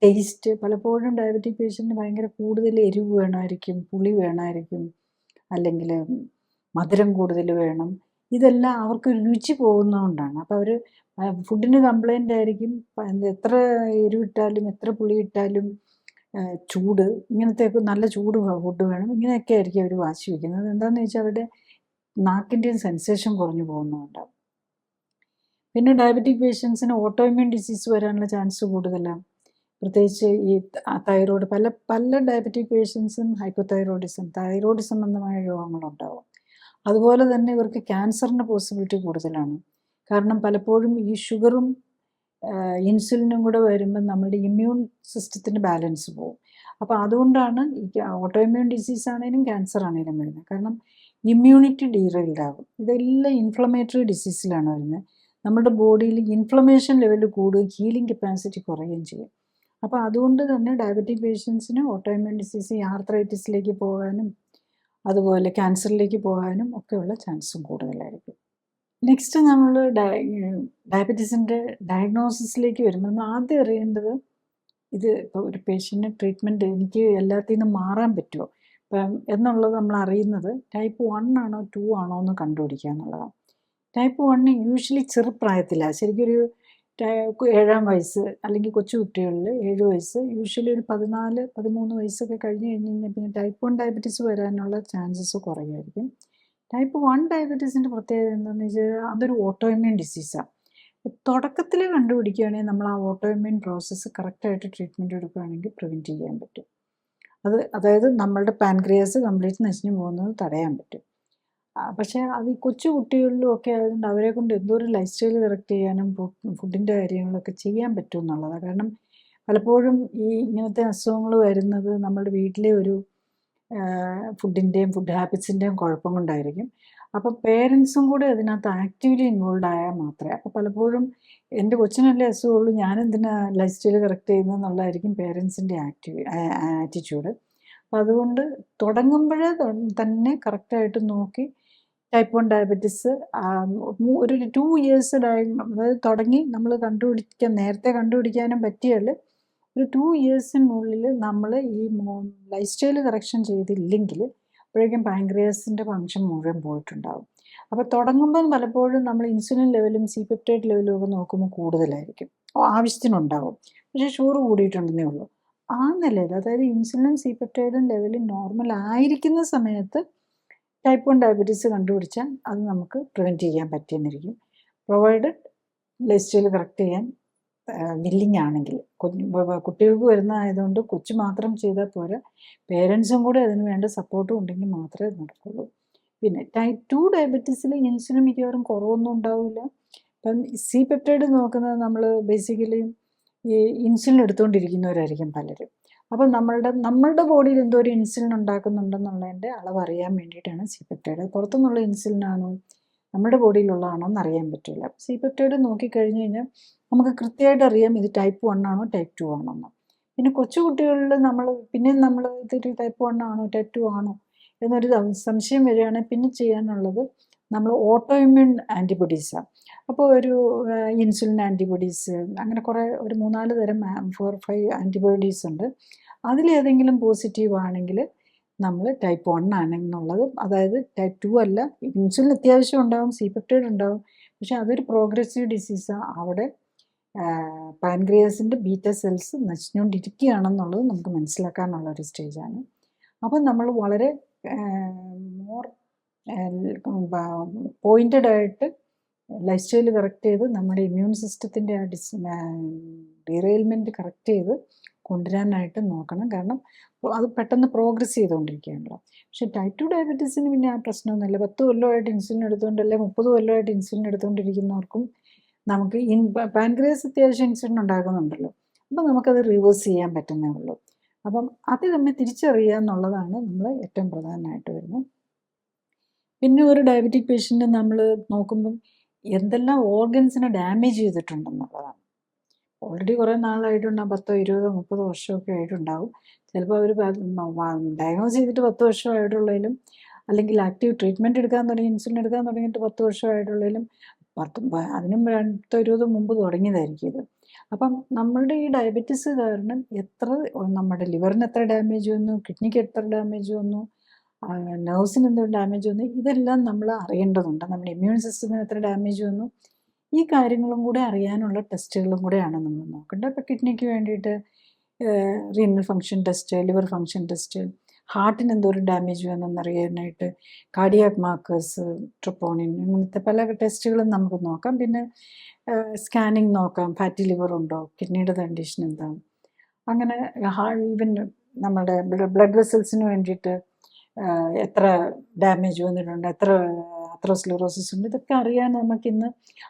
ടേസ്റ്റ്, പലപ്പോഴും ഡയബറ്റിക് പേഷ്യൻറ്റിന് ഭയങ്കര കൂടുതൽ എരിവ് വേണമായിരിക്കും, പുളി വേണമായിരിക്കും, അല്ലെങ്കിൽ മധുരം കൂടുതൽ വേണം. ഇതെല്ലാം അവർക്ക് രുചി പോകുന്നതുകൊണ്ടാണ്. അപ്പോൾ അവർ ഫുഡിന് കംപ്ലൈൻ്റ് ആയിരിക്കും. എത്ര എരിവിട്ടാലും എത്ര പുളി ഇട്ടാലും ചൂട്, ഇങ്ങനത്തെയൊക്കെ നല്ല ചൂട് ഫുഡ് വേണം, ഇങ്ങനെയൊക്കെ ആയിരിക്കും അവർ വാശി വയ്ക്കുന്നത്. എന്താണെന്ന് വെച്ചാൽ അവരുടെ നാക്കിൻ്റെയും സെൻസേഷൻ കുറഞ്ഞു പോകുന്നതുകൊണ്ടാണ്. പിന്നെ ഡയബറ്റിക് പേഷ്യൻസിന് ഓട്ടോ ഇമ്മ്യൂൺ ഡിസീസ് വരാനുള്ള ചാൻസ് കൂടുതലാണ്. പ്രത്യേകിച്ച് ഈ തൈറോയ്ഡ്, പല ഡയബറ്റിക് പേഷ്യൻസും ഹൈപ്പോതൈറോയിഡിസം, തൈറോയ്ഡ് സംബന്ധമായ രോഗങ്ങളുണ്ടാവും. അതുപോലെ തന്നെ ഇവർക്ക് ക്യാൻസറിൻ്റെ പോസിബിലിറ്റി കൂടുതലാണ്. കാരണം പലപ്പോഴും ഈ ഷുഗറും ഇൻസുലിനും കൂടെ വരുമ്പോൾ നമ്മുടെ ഇമ്മ്യൂൺ സിസ്റ്റത്തിന് ബാലൻസ് പോകും. അപ്പോൾ അതുകൊണ്ടാണ് ഈ ഓട്ടോ ഇമ്മ്യൂൺ ഡിസീസ് ആണെങ്കിലും ക്യാൻസർ ആണെങ്കിലും വരുന്നത്. കാരണം ഇമ്മ്യൂണിറ്റി ഡീറെയിൽഡ് ആകും. ഇതെല്ലാം ഇൻഫ്ലമേറ്ററി ഡിസീസിലാണ് വരുന്നത്. നമ്മുടെ ബോഡിയിൽ ഇൻഫ്ലമേഷൻ ലെവൽ കൂടുകയും ഹീലിംഗ് കപ്പാസിറ്റി കുറയുകയും ചെയ്യും. അപ്പോൾ അതുകൊണ്ട് തന്നെ ഡയബറ്റിക് പേഷ്യൻസിന് ഓട്ടോ ഇമ്മ്യൂൺ ഡിസീസ്, ഈ ആർത്രൈറ്റിസിലേക്ക് പോകാനും അതുപോലെ ക്യാൻസറിലേക്ക് പോകാനും ഒക്കെയുള്ള ചാൻസും കൂടുതലായിരിക്കും. നെക്സ്റ്റ് നമ്മൾ ഡയബറ്റീസിൻ്റെ ഡയഗ്നോസിസിലേക്ക് വരുമ്പോൾ നമ്മൾ ആദ്യം അറിയേണ്ടത്, ഇത് ഇപ്പോൾ ഒരു പേഷ്യൻറ്റിന് ട്രീറ്റ്മെൻറ്റ് എനിക്ക് എല്ലാത്തിൽ നിന്നും മാറാൻ പറ്റുമോ ഇപ്പം എന്നുള്ളത് നമ്മൾ അറിയുന്നത് ടൈപ്പ് 1 ആണോ 2 ആണോ എന്ന് കണ്ടുപിടിക്കുക എന്നുള്ളതാണ്. ടൈപ്പ് 1 യൂഷ്വലി ചെറുപ്രായത്തിലാണ്, ശരിക്കും ഒരു 7-ാം വയസ്സ് അല്ലെങ്കിൽ കൊച്ചു കുട്ടികളിൽ 7 വയസ്സ്, യൂഷ്വലി ഒരു 14-13 വയസ്സൊക്കെ കഴിഞ്ഞ് കഴിഞ്ഞാൽ പിന്നെ ടൈപ്പ് 1 ഡയബറ്റീസ് വരാനുള്ള ചാൻസസ് കുറയുമായിരിക്കും. ടൈപ്പ് 1 ഡയബറ്റീസിൻ്റെ പ്രത്യേകത എന്താണെന്ന് വെച്ചാൽ അതൊരു ഓട്ടോ ഇമ്മ്യൂൺ ഡിസീസാണ്. തുടക്കത്തിൽ കണ്ടുപിടിക്കുകയാണെങ്കിൽ നമ്മൾ ആ ഓട്ടോ ഇമ്മ്യൂൺ പ്രോസസ്സ് കറക്റ്റായിട്ട് ട്രീറ്റ്മെൻറ്റ് എടുക്കുകയാണെങ്കിൽ പ്രിവെൻറ്റ് ചെയ്യാൻ പറ്റും. അതായത് നമ്മളുടെ പാൻക്രിയാസ് കംപ്ലീറ്റ് നശിഞ്ഞു പോകുന്നത് തടയാൻ പറ്റും. പക്ഷേ അത് ഈ കൊച്ചു കുട്ടികളിലും ഒക്കെ ആയതുകൊണ്ട് അവരെ കൊണ്ട് എന്തോരം ലൈഫ് സ്റ്റൈൽ കറക്റ്റ് ചെയ്യാനും ഫുഡിൻ്റെ കാര്യങ്ങളൊക്കെ ചെയ്യാൻ പറ്റും എന്നുള്ളതാണ്. കാരണം പലപ്പോഴും ഈ ഇങ്ങനത്തെ അസുഖങ്ങൾ വരുന്നത് നമ്മുടെ വീട്ടിലെ ഒരു ഫുഡിൻ്റെയും ഫുഡ് ഹാബിറ്റ്സിൻ്റെയും കുഴപ്പം കൊണ്ടായിരിക്കും. അപ്പോൾ പേരൻസും കൂടെ അതിനകത്ത് ആക്റ്റീവ്ലി ഇൻവോൾവ് ആയാൽ മാത്രമേ, അപ്പോൾ പലപ്പോഴും എൻ്റെ കൊച്ചിനല്ലേ അസുഖമുള്ളൂ, ഞാനെന്തിനാ ലൈഫ് സ്റ്റൈൽ കറക്റ്റ് ചെയ്യുന്നതെന്നുള്ളതായിരിക്കും പേരൻസിൻ്റെ ആറ്റിറ്റ്യൂഡ്. അപ്പം അതുകൊണ്ട് തുടങ്ങുമ്പോഴേ തന്നെ കറക്റ്റായിട്ട് നോക്കി ടൈപ്പ് 1 ഡയബറ്റീസ് ഒരു 2 ഇയേഴ്സ് അതായത് തുടങ്ങി നമ്മൾ നേരത്തെ കണ്ടുപിടിക്കാനും പറ്റിയാൽ ഒരു 2 ഇയേഴ്സിനുള്ളിൽ നമ്മൾ ഈ ലൈഫ് സ്റ്റൈൽ കറക്ഷൻ ചെയ്തില്ലെങ്കിൽ അപ്പോഴേക്കും പാൻക്രിയാസിൻ്റെ ഫങ്ഷൻ മുഴുവൻ പോയിട്ടുണ്ടാകും. അപ്പോൾ തുടങ്ങുമ്പോൾ പലപ്പോഴും നമ്മൾ ഇൻസുലിൻ ലെവലും C-പെപ്റ്റൈഡ് ലെവലും ഒക്കെ നോക്കുമ്പോൾ കൂടുതലായിരിക്കും, ആവശ്യത്തിനുണ്ടാകും, പക്ഷേ ഷുഗർ കൂടിയിട്ടുണ്ടെന്നേ ഉള്ളൂ. ആ നിലയിൽ, അതായത് ഇൻസുലിനും C-പെപ്റ്റൈഡും ലെവലും നോർമൽ ആയിരിക്കുന്ന സമയത്ത് ടൈപ്പ് 1 ഡയബറ്റീസ് കണ്ടുപിടിച്ചാൽ അത് നമുക്ക് പ്രിവെൻറ്റ് ചെയ്യാൻ പറ്റിയെന്നിരിക്കും, പ്രൊവൈഡഡ് ലൈഫ് സ്റ്റൈൽ കറക്റ്റ് ചെയ്യാൻ വില്ലിങ് ആണെങ്കിൽ. കുട്ടികൾക്ക് വരുന്നതായതുകൊണ്ട് കൊച്ചു മാത്രം ചെയ്താൽ പോരാ, പേരൻസും കൂടെ അതിന് വേണ്ട സപ്പോർട്ടും ഉണ്ടെങ്കിൽ മാത്രമേ നടക്കുള്ളൂ. പിന്നെ ടൈപ്പ് 2 ഡയബറ്റീസിൽ ഇൻസുലിൻ മിക്കവാറും കുറവൊന്നും ഉണ്ടാവില്ല. ഇപ്പം C-പെപ്റ്റൈഡ് നോക്കുന്നത് നമ്മൾ ബേസിക്കലി ഈ ഇൻസുലിൻ എടുത്തുകൊണ്ടിരിക്കുന്നവരായിരിക്കും പലരും. അപ്പം നമ്മളുടെ ബോഡിയിൽ എന്തോ ഒരു ഇൻസുലിൻ ഉണ്ടാക്കുന്നുണ്ടെന്നുള്ളതിൻ്റെ അളവ് അറിയാൻ വേണ്ടിയിട്ടാണ് C-പെപ്റ്റൈഡ്. പുറത്തുനിന്നുള്ള ഇൻസുലിനാണോ നമ്മുടെ ബോഡിയിലുള്ളതാണോ എന്ന് അറിയാൻ പറ്റില്ല. C-പെപ്റ്റൈഡ് നോക്കിക്കഴിഞ്ഞ് കഴിഞ്ഞാൽ നമുക്ക് കൃത്യമായിട്ട് അറിയാം ഇത് ടൈപ്പ് 1 ആണോ ടൈപ്പ് 2 ആണോ എന്ന്. പിന്നെ കൊച്ചു കുട്ടികളിൽ നമ്മൾ ഇതൊരു ടൈപ്പ് 1 ആണോ ടൈപ്പ് 2 ആണോ എന്നൊരു സംശയം വരികയാണെങ്കിൽ പിന്നെ ചെയ്യാനുള്ളത് നമ്മൾ ഓട്ടോ ഇമ്മ്യൂൺ ആൻറ്റിബോഡീസാണ്. അപ്പോൾ ഒരു ഇൻസുലിൻ ആൻറ്റിബോഡീസ്, അങ്ങനെ കുറേ ഒരു 3-4 തരം 4-5 ആൻറ്റിബോഡീസ് ഉണ്ട്. അതിലേതെങ്കിലും പോസിറ്റീവ് ആണെങ്കിൽ നമ്മൾ ടൈപ്പ് 1 ആണെന്നുള്ളത്, അതായത് ടൈപ്പ് 2 അല്ല. ഇൻസുലിൻ അത്യാവശ്യം ഉണ്ടാവും, C-പെപ്റ്റൈഡ് ഉണ്ടാവും, പക്ഷേ അതൊരു പ്രോഗ്രസീവ് ഡിസീസാണ്. അവിടെ പാൻക്രിയാസിൻ്റെ ബീറ്റ സെൽസ് നശിച്ചുകൊണ്ടിരിക്കുകയാണെന്നുള്ളത് നമുക്ക് മനസ്സിലാക്കാനുള്ള ഒരു സ്റ്റേജാണ്. അപ്പം നമ്മൾ വളരെ മോർ പോയിൻറ്റഡ് ആയിട്ട് ലൈഫ് സ്റ്റൈൽ കറക്റ്റ് ചെയ്ത് നമ്മുടെ ഇമ്മ്യൂൺ സിസ്റ്റത്തിൻ്റെ ആ ഡീറെയിൽമെൻറ്റ് കറക്റ്റ് ചെയ്ത് കൊണ്ടുവരാനായിട്ട് നോക്കണം. കാരണം അത് പെട്ടെന്ന് പ്രോഗ്രസ് ചെയ്തുകൊണ്ടിരിക്കുകയാണല്ലോ. പക്ഷേ ടൈപ്പ് 2 ഡയബറ്റീസിന് പിന്നെ ആ പ്രശ്നമൊന്നുമില്ല. 10 കൊല്ലമായിട്ട് ഇൻസുലിൻ എടുത്തുകൊണ്ട്, അല്ലെങ്കിൽ 30 കൊല്ലമായിട്ട് ഇൻസുലിൻ എടുത്തുകൊണ്ടിരിക്കുന്നവർക്കും നമുക്ക് പാൻക്രിയാസ് അത്യാവശ്യം ഇൻസുലിൻ ഉണ്ടാക്കുന്നുണ്ടല്ലോ. അപ്പോൾ നമുക്കത് റിവേഴ്സ് ചെയ്യാൻ പറ്റുന്നേ ഉള്ളൂ. അപ്പം അത് തമ്മിൽ തിരിച്ചറിയുക എന്നുള്ളതാണ് നമ്മൾ ഏറ്റവും പ്രധാനമായിട്ട് വരുന്നത്. പിന്നെ ഒരു ഡയബറ്റിക് പേഷ്യൻ്റ് നമ്മൾ നോക്കുമ്പം എന്തെല്ലാം ഓർഗൻസിനെ ഡാമേജ് ചെയ്തിട്ടുണ്ടെന്നുള്ളതാണ്. ഓൾറെഡി കുറേ നാളായിട്ടുണ്ടാകും, 10, 20, 30 വർഷമൊക്കെ ആയിട്ടുണ്ടാവും. ചിലപ്പോൾ അവർ ഡയഗ്നോസ് ചെയ്തിട്ട് 10 വർഷമായിട്ടുള്ളതിലും, അല്ലെങ്കിൽ ആക്റ്റീവ് ട്രീറ്റ്മെൻറ്റ് എടുക്കാൻ തുടങ്ങി, ഇൻസുലിൻ എടുക്കാൻ തുടങ്ങിയിട്ട് 10 വർഷമായിട്ടുള്ളതിലും, അതിനും 10, 20 മുമ്പ് തുടങ്ങിയതായിരിക്കും ഇത്. അപ്പം നമ്മളുടെ ഈ ഡയബറ്റീസ് കാരണം നമ്മുടെ ലിവറിന് എത്ര ഡാമേജ് വന്നു, കിഡ്നിക്ക് എത്ര ഡാമേജ് വന്നു, നെർവ്സിന് എന്തോ ഡാമേജ് വന്നു, ഇതെല്ലാം നമ്മൾ അറിയേണ്ടതുണ്ട്. നമ്മുടെ ഇമ്മ്യൂൺ സിസ്റ്റത്തിന് എത്ര ഡാമേജ് വന്നു, ഈ കാര്യങ്ങളും കൂടെ അറിയാനുള്ള ടെസ്റ്റുകളും കൂടെയാണ് നമ്മൾ നോക്കേണ്ടത്. ഇപ്പോൾ കിഡ്നിക്ക് വേണ്ടിയിട്ട് renal function test, liver function test, ഹാർട്ടിന് എന്തോരം ഡാമേജ് വന്നെന്നറിയാനായിട്ട് കാർഡിയാക് മാർക്കേഴ്സ്, ട്രിപ്പോണിൻ, ഇങ്ങനത്തെ പല ടെസ്റ്റുകളും നമുക്ക് നോക്കാം. പിന്നെ സ്കാനിങ് നോക്കാം, ഫാറ്റി ലിവർ ഉണ്ടോ, കിഡ്നിയുടെ കണ്ടീഷൻ എന്താണ്, അങ്ങനെ ഈവൻ നമ്മുടെ ബ്ലഡ് വെസൽസിന് വേണ്ടിയിട്ട് എത്ര ഡാമേജ് വന്നിട്ടുണ്ട്, എത്ര അത്രോസ്ക്ലെറോസിസ് ഉണ്ട്, ഇതൊക്കെ അറിയാൻ നമുക്കിന്ന്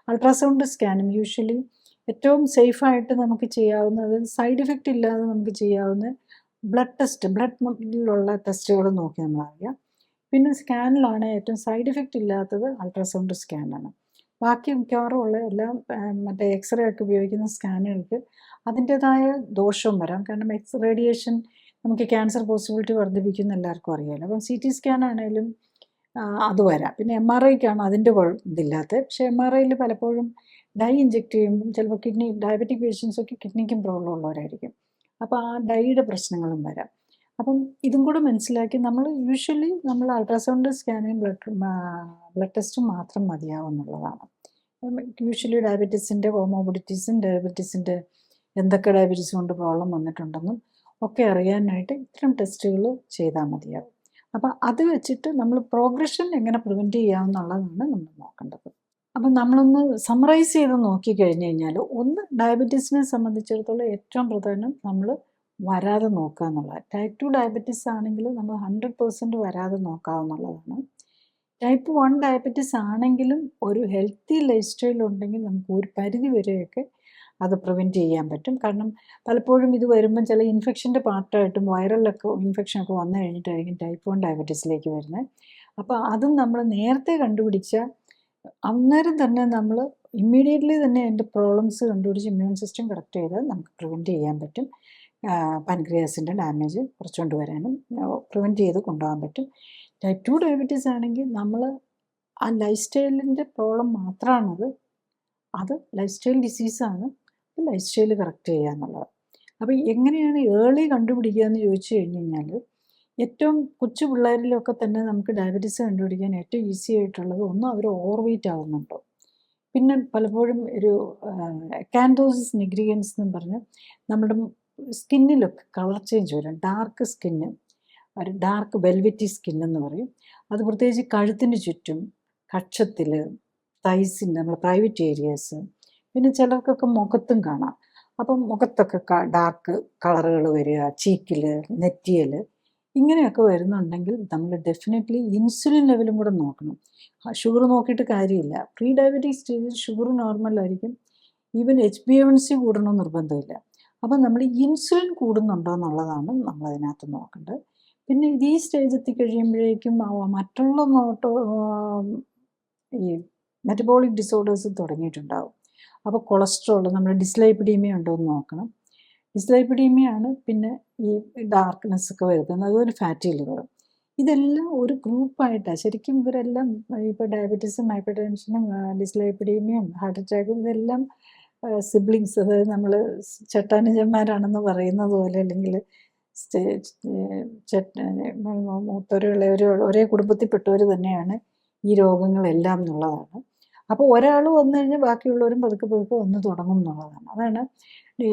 അൾട്രാസൗണ്ട് സ്കാനും യൂഷ്വലി ഏറ്റവും സേഫായിട്ട് നമുക്ക് ചെയ്യാവുന്നത്, സൈഡ് ഇഫക്റ്റ് ഇല്ലാതെ നമുക്ക് ചെയ്യാവുന്ന ബ്ലഡ് ടെസ്റ്റ്, ബ്ലഡിലുള്ള ടെസ്റ്റുകൾ നോക്കി നമ്മളറിയാം. പിന്നെ സ്കാനിലാണ് ഏറ്റവും സൈഡ് ഇഫക്റ്റ് ഇല്ലാത്തത് അൾട്രാസൗണ്ട് സ്കാനാണ്. ബാക്കി മിക്കവാറും ഉള്ള എല്ലാം മറ്റേ എക്സ്റേ ഒക്കെ ഉപയോഗിക്കുന്ന സ്കാനുകൾക്ക് അതിൻ്റേതായ ദോഷവും വരാം. കാരണം റേഡിയേഷൻ നമുക്ക് ക്യാൻസർ പോസിബിലിറ്റി വർദ്ധിപ്പിക്കുന്ന എല്ലാവർക്കും അറിയാമല്ലോ. അപ്പം CT സ്കാൻ ആണെങ്കിലും അത് വരാം. പിന്നെ MRIക്കാണ് അതിൻ്റെ ഇതില്ലാത്തത്. പക്ഷേ MRIയിൽ പലപ്പോഴും ഡൈ ഇഞ്ചെക്റ്റ് ചെയ്യുമ്പം ചിലപ്പോൾ ഡയബറ്റിക് പേഷ്യൻസൊക്കെ കിഡ്നിക്കും പ്രോബ്ലം ഉള്ളവരായിരിക്കും. അപ്പോൾ ആ ഡൈയുടെ പ്രശ്നങ്ങളും വരാം. അപ്പം ഇതും കൂടെ മനസ്സിലാക്കി നമ്മൾ യൂഷ്വലി അൾട്രാസൗണ്ട് സ്കാനും ബ്ലഡ് ടെസ്റ്റും മാത്രം മതിയാവുന്നുള്ളതാണ്. യൂഷ്വലി ഡയബറ്റീസിൻ്റെ കോമോബിഡിറ്റീസും, ഡയബറ്റീസിൻ്റെ എന്തൊക്കെ ഡയബറ്റീസ് കൊണ്ട് പ്രോബ്ലം വന്നിട്ടുണ്ടെന്നും ഒക്കെ അറിയാനായിട്ട് ഇത്തരം ടെസ്റ്റുകൾ ചെയ്താൽ മതിയാവും. അപ്പം അത് വെച്ചിട്ട് നമ്മൾ പ്രോഗ്രഷൻ എങ്ങനെ പ്രിവെൻറ്റ് ചെയ്യാമെന്നുള്ളതാണ് നമ്മൾ നോക്കേണ്ടത്. അപ്പം നമ്മളൊന്ന് സമ്മറൈസ് ചെയ്ത് നോക്കിക്കഴിഞ്ഞ് കഴിഞ്ഞാൽ, ഒന്ന് ഡയബറ്റീസിനെ സംബന്ധിച്ചിടത്തോളം ഏറ്റവും പ്രധാനം നമ്മൾ വരാതെ നോക്കുക എന്നുള്ളത്. ടൈപ്പ് 2 ഡയബറ്റീസ് ആണെങ്കിൽ നമ്മൾ 100% വരാതെ നോക്കാവുന്നതാണ്. ടൈപ്പ് 1 ഡയബറ്റീസ് ആണെങ്കിലും ഒരു ഹെൽത്തി ലൈഫ് സ്റ്റൈൽ ഉണ്ടെങ്കിൽ നമുക്ക് ഒരു പരിധി വരെയൊക്കെ അത് പ്രിവെൻറ്റ് ചെയ്യാൻ പറ്റും. കാരണം പലപ്പോഴും ഇത് വരുമ്പം ചില ഇൻഫെക്ഷൻ്റെ പാർട്ടായിട്ടും വൈറലൊക്കെ ഇൻഫെക്ഷനൊക്കെ വന്നു കഴിഞ്ഞിട്ടായിരിക്കും ടൈപ്പ് 1 ഡയബറ്റീസിലേക്ക് വരുന്നത്. അപ്പോൾ അതും നമ്മൾ നേരത്തെ കണ്ടുപിടിച്ചാൽ അന്നേരം തന്നെ നമ്മൾ ഇമ്മീഡിയറ്റ്ലി തന്നെ അതിൻ്റെ പ്രോബ്ലംസ് കണ്ടുപിടിച്ച് ഇമ്മ്യൂൺ സിസ്റ്റം കറക്റ്റ് ചെയ്താൽ നമുക്ക് പ്രിവെൻറ്റ് ചെയ്യാൻ പറ്റും. പാൻക്രിയാസിൻ്റെ ഡാമേജ് കുറച്ചുകൊണ്ട് വരാനും പ്രിവെൻറ്റ് ചെയ്ത് കൊണ്ടുപോകാൻ പറ്റും. ടൈപ്പ് 2 ഡയബറ്റീസ് ആണെങ്കിൽ നമ്മൾ ആ ലൈഫ് സ്റ്റൈലിൻ്റെ പ്രോബ്ലം മാത്രമാണത്. അത് ലൈഫ് സ്റ്റൈൽ ഡിസീസാണ്. ലൈഫ് സ്റ്റൈൽ കറക്റ്റ് ചെയ്യുക എന്നുള്ളത്. അപ്പോൾ എങ്ങനെയാണ് ഏർലി കണ്ടുപിടിക്കുക എന്ന് ചോദിച്ചു കഴിഞ്ഞ് കഴിഞ്ഞാൽ, ഏറ്റവും കൊച്ചു പിള്ളേരിലൊക്കെ തന്നെ നമുക്ക് ഡയബറ്റീസ് കണ്ടുപിടിക്കാൻ ഏറ്റവും ഈസി ആയിട്ടുള്ളത്, ഒന്ന് അവർ ഓവർ വെയ്റ്റ് ആവുന്നുണ്ടോ, പിന്നെ പലപ്പോഴും ഒരു അക്കാൻതോസിസ് നിഗ്രിഗൻസ് എന്നും പറഞ്ഞ് നമ്മുടെ സ്കിന്നിലൊക്കെ കളർ ചേഞ്ച് വരും. ഡാർക്ക് സ്കിന്ന്, ഒരു ഡാർക്ക് വെൽവെറ്റി സ്കിന്നെന്ന് പറയും. അത് പ്രത്യേകിച്ച് കഴുത്തിന് ചുറ്റും, കക്ഷത്തിൽ, തൈസിൻ്റെ നമ്മൾ പ്രൈവറ്റ് ഏരിയാസ്, പിന്നെ ചിലർക്കൊക്കെ മുഖത്തും കാണാം. അപ്പം മുഖത്തൊക്കെ ഡാർക്ക് കളറുകൾ വരിക, ചീക്കിൽ, നെറ്റിയിൽ, ഇങ്ങനെയൊക്കെ വരുന്നുണ്ടെങ്കിൽ നമ്മൾ ഡെഫിനറ്റ്ലി ഇൻസുലിൻ ലെവലും കൂടെ നോക്കണം. ഷുഗർ നോക്കിയിട്ട് കാര്യമില്ല. പ്രീ ഡയബറ്റിക് സ്റ്റേജിൽ ഷുഗർ നോർമലായിരിക്കും. ഈവൻ HbA1c കൂടണമെന്ന് നിർബന്ധമില്ല. അപ്പം നമ്മൾ ഇൻസുലിൻ കൂടുന്നുണ്ടോ എന്നുള്ളതാണ് നമ്മളതിനകത്ത് നോക്കേണ്ടത്. പിന്നെ ഇത് ഈ സ്റ്റേജ് എത്തിക്കഴിയുമ്പോഴേക്കും മറ്റുള്ള ഈ മെറ്റബോളിക് ഡിസോർഡേഴ്സ് തുടങ്ങിയിട്ടുണ്ടാവും. അപ്പോൾ കൊളസ്ട്രോൾ, നമ്മൾ ഡിസ്ലൈപ്പിഡീമിയ ഉണ്ടോ എന്ന് നോക്കണം. ഡിസ്ലൈപ്പിഡീമിയാണ് പിന്നെ ഈ ഡാർക്ക്നെസ് ഒക്കെ വരുന്നത്. അതുപോലെ ഫാറ്റി ലിവർ, ഇതെല്ലാം ഒരു ഗ്രൂപ്പായിട്ടാണ്. ശരിക്കും ഇവരെല്ലാം ഇപ്പോൾ ഡയബറ്റീസും ഹൈപ്പർ ടെൻഷനും ഡിസ്ലൈപ്പിഡീമിയും ഹാർട്ട് അറ്റാക്കും ഇതെല്ലാം സിബ്ലിങ്സ്, അതായത് നമ്മൾ ചട്ടാനുജന്മാരാണെന്ന് പറയുന്നത് പോലെ, അല്ലെങ്കിൽ മൂത്തവരുള്ളവർ ഒരേ കുടുംബത്തിൽപ്പെട്ടവർ തന്നെയാണ് ഈ രോഗങ്ങളെല്ലാം എന്നുള്ളതാണ്. അപ്പോൾ ഒരാൾ വന്നു കഴിഞ്ഞാൽ ബാക്കിയുള്ളവരും പതുക്കെ പതുക്കെ വന്ന് തുടങ്ങും എന്നുള്ളതാണ്. അതാണ് ഈ